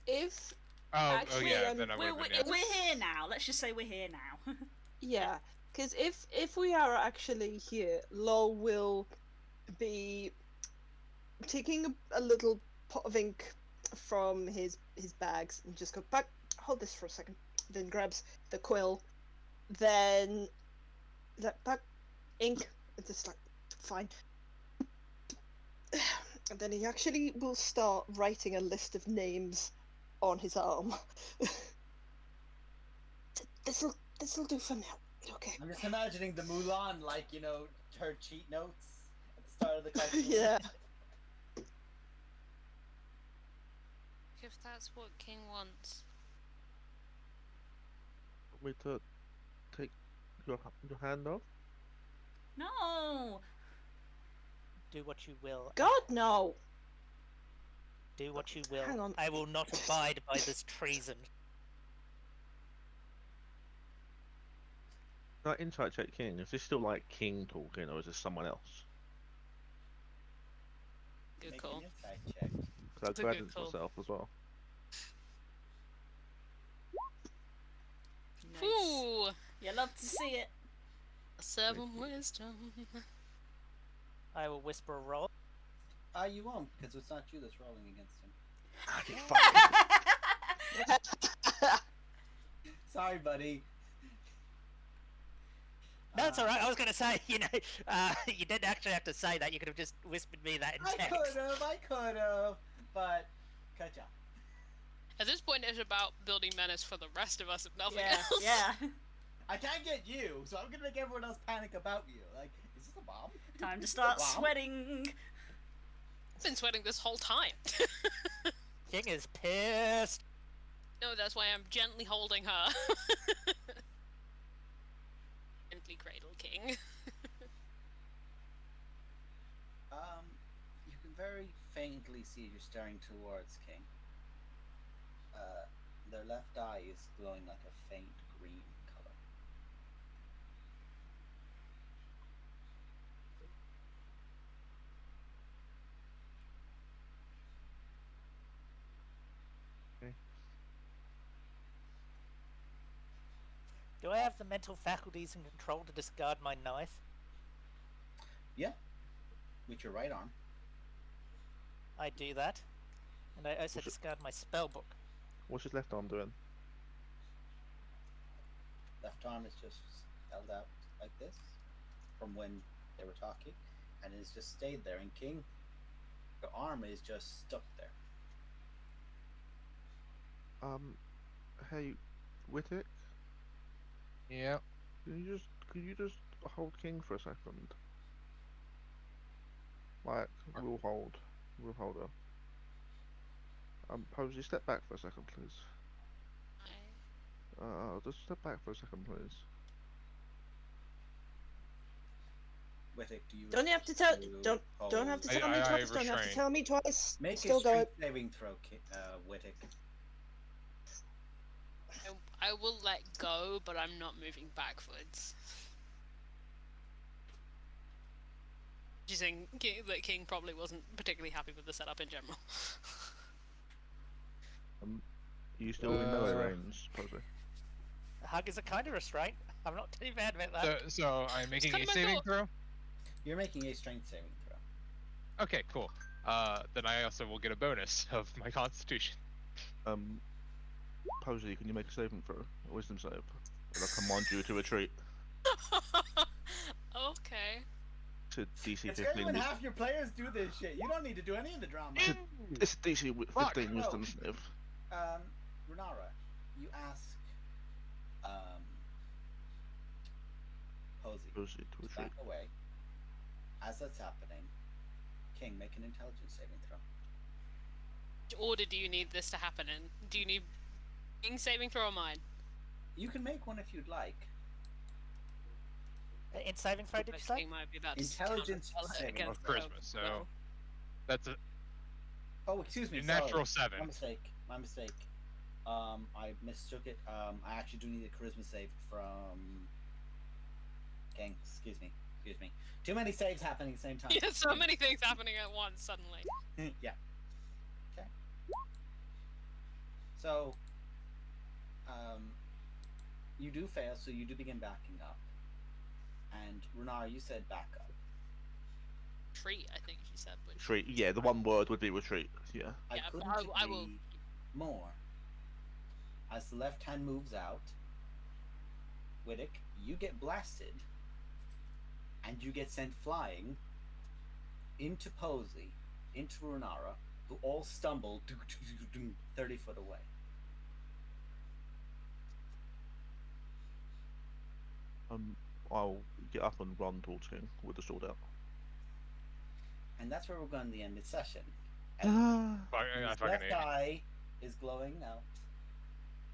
If Oh, Actually, yeah, then I would We're, have been, yeah. we're here now. Let's just say we're here now. yeah, because if we are actually here, Lol will be taking a little pot of ink from his bags and just go back. Hold this for a second. Then grabs the quill. Then that back ink. It's just like fine. And then he actually will start writing a list of names on his arm. This'll do for now. Okay. I'm just imagining the Mulan, like, you know, her cheat notes at the start of the cartoon. Yeah. If that's what King wants. Want me to take your hand off? No. Do what you will. God no. Do what you will. Hang on. I will not abide by this treason. That insight check King, is this still like King talking or is this someone else? Good Make call. an insight check. Because It's a I grabbed good it call. myself as well. Nice. Ooh, You love to see it. 7 wisdom. I will whisper a roll. You won't, because it's not you that's rolling against him. Ah, you fuck. Sorry, buddy. No, it's alright. I was going to say, you didn't actually have to say that. You could have just whispered me that in I text. could have, but cut ya. At this point, it's about building menace for the rest of us, if nothing Yeah, else. yeah. I can't get you, so I'm gonna make everyone else panic about you. Like, is this a bomb? Time to Is this a start bomb? sweating. I've been sweating this whole time. King is pissed. No, that's why I'm gently holding her. Gently cradle King. You can very faintly see you're staring towards King. Their left eye is glowing like a faint green color. Do I have the mental faculties and control to discard my knife? Yeah. With your right arm. I do that. And I also What's it- discard my spell book. What's his left arm doing? Left arm is just held out like this from when they were talking, and it's just stayed there. And King, your arm is just stuck there. Hey, Wittick, Yeah. could you just hold King for a second? Like, we'll hold her. Posey, step back for a second, please. Just step back for a second, please. Wittick, do you? Don't you have to tell? Don't have to tell me I twice. Don't have to restrain. tell me twice. Make Still a go. strength saving throw, Wittick. I will let go, but I'm not moving backwards. She's saying that King probably wasn't particularly happy with the setup in general. Are you still in melee Uh, range, Posey? A hug is a kind of restraint. I'm not too bad about that. So I'm making kind a of my saving thought. throw. You're making a strength saving throw. Okay, cool. Then I also will get a bonus of my Constitution. Posey, can you make a saving throw? A wisdom save? And I command you to retreat Okay. to DC It's 15. great when half your players do this shit. You don't need to do any of the drama. It's DC 15 Fuck. wisdom No. save. Renara, you ask Posey Posey to to retreat. back away. As that's happening, King, make an intelligence saving throw. Which order do you need this to happen in? Do you need King saving throw or mine? You can make one if you'd like. In saving throw, did you say? King might be about to Intelligence counterspell it saving against throw. the Charisma, so- will. That's a Oh, excuse me. natural sorry. 7. My mistake. I mistook it. I actually do need a charisma save from King. Excuse me. Too many saves happening at the same time. Yeah, so many things happening at once suddenly. Yeah. Okay. So, you do fail, so you do begin backing up. And Renara, you said back up. Treat, I think she said. Which Retreat. Yeah, the one word would be retreat. Yeah. I Yeah, couldn't I will- agree more. As the left hand moves out, Wittick, you get blasted, and you get sent flying into Posey, into Renara, who all stumble 30 foot away. I'll get up and run towards King with the sword out. And that's where we're going to end this session. I His fucking left hate it. eye is glowing out,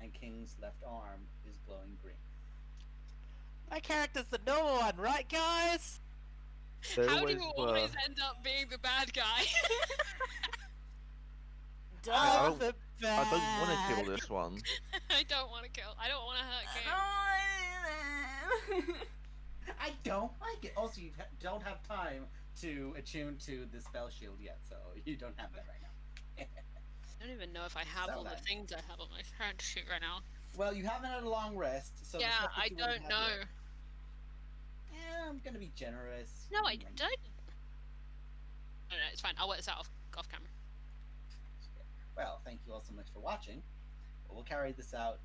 and King's left arm is glowing green. My character's the normal one, right, guys? They How do always you were. always end up being the bad guy? I I'm the I don't want to bad. kill this one. I don't want to kill. I don't want to hurt King. I don't like it. Also, you don't have time to attune to the spell shield yet, so you don't have that right now. I don't even know if I have So all the bad. things I have on my character sheet right now. Well, you haven't had a long rest, so the Yeah, stuff that I you wouldn't don't have know. yet- Yeah, I'm gonna be generous. No, I Mm, don't. No, it's fine. I'll work this out off camera. Well, thank you all so much for watching. We'll carry this out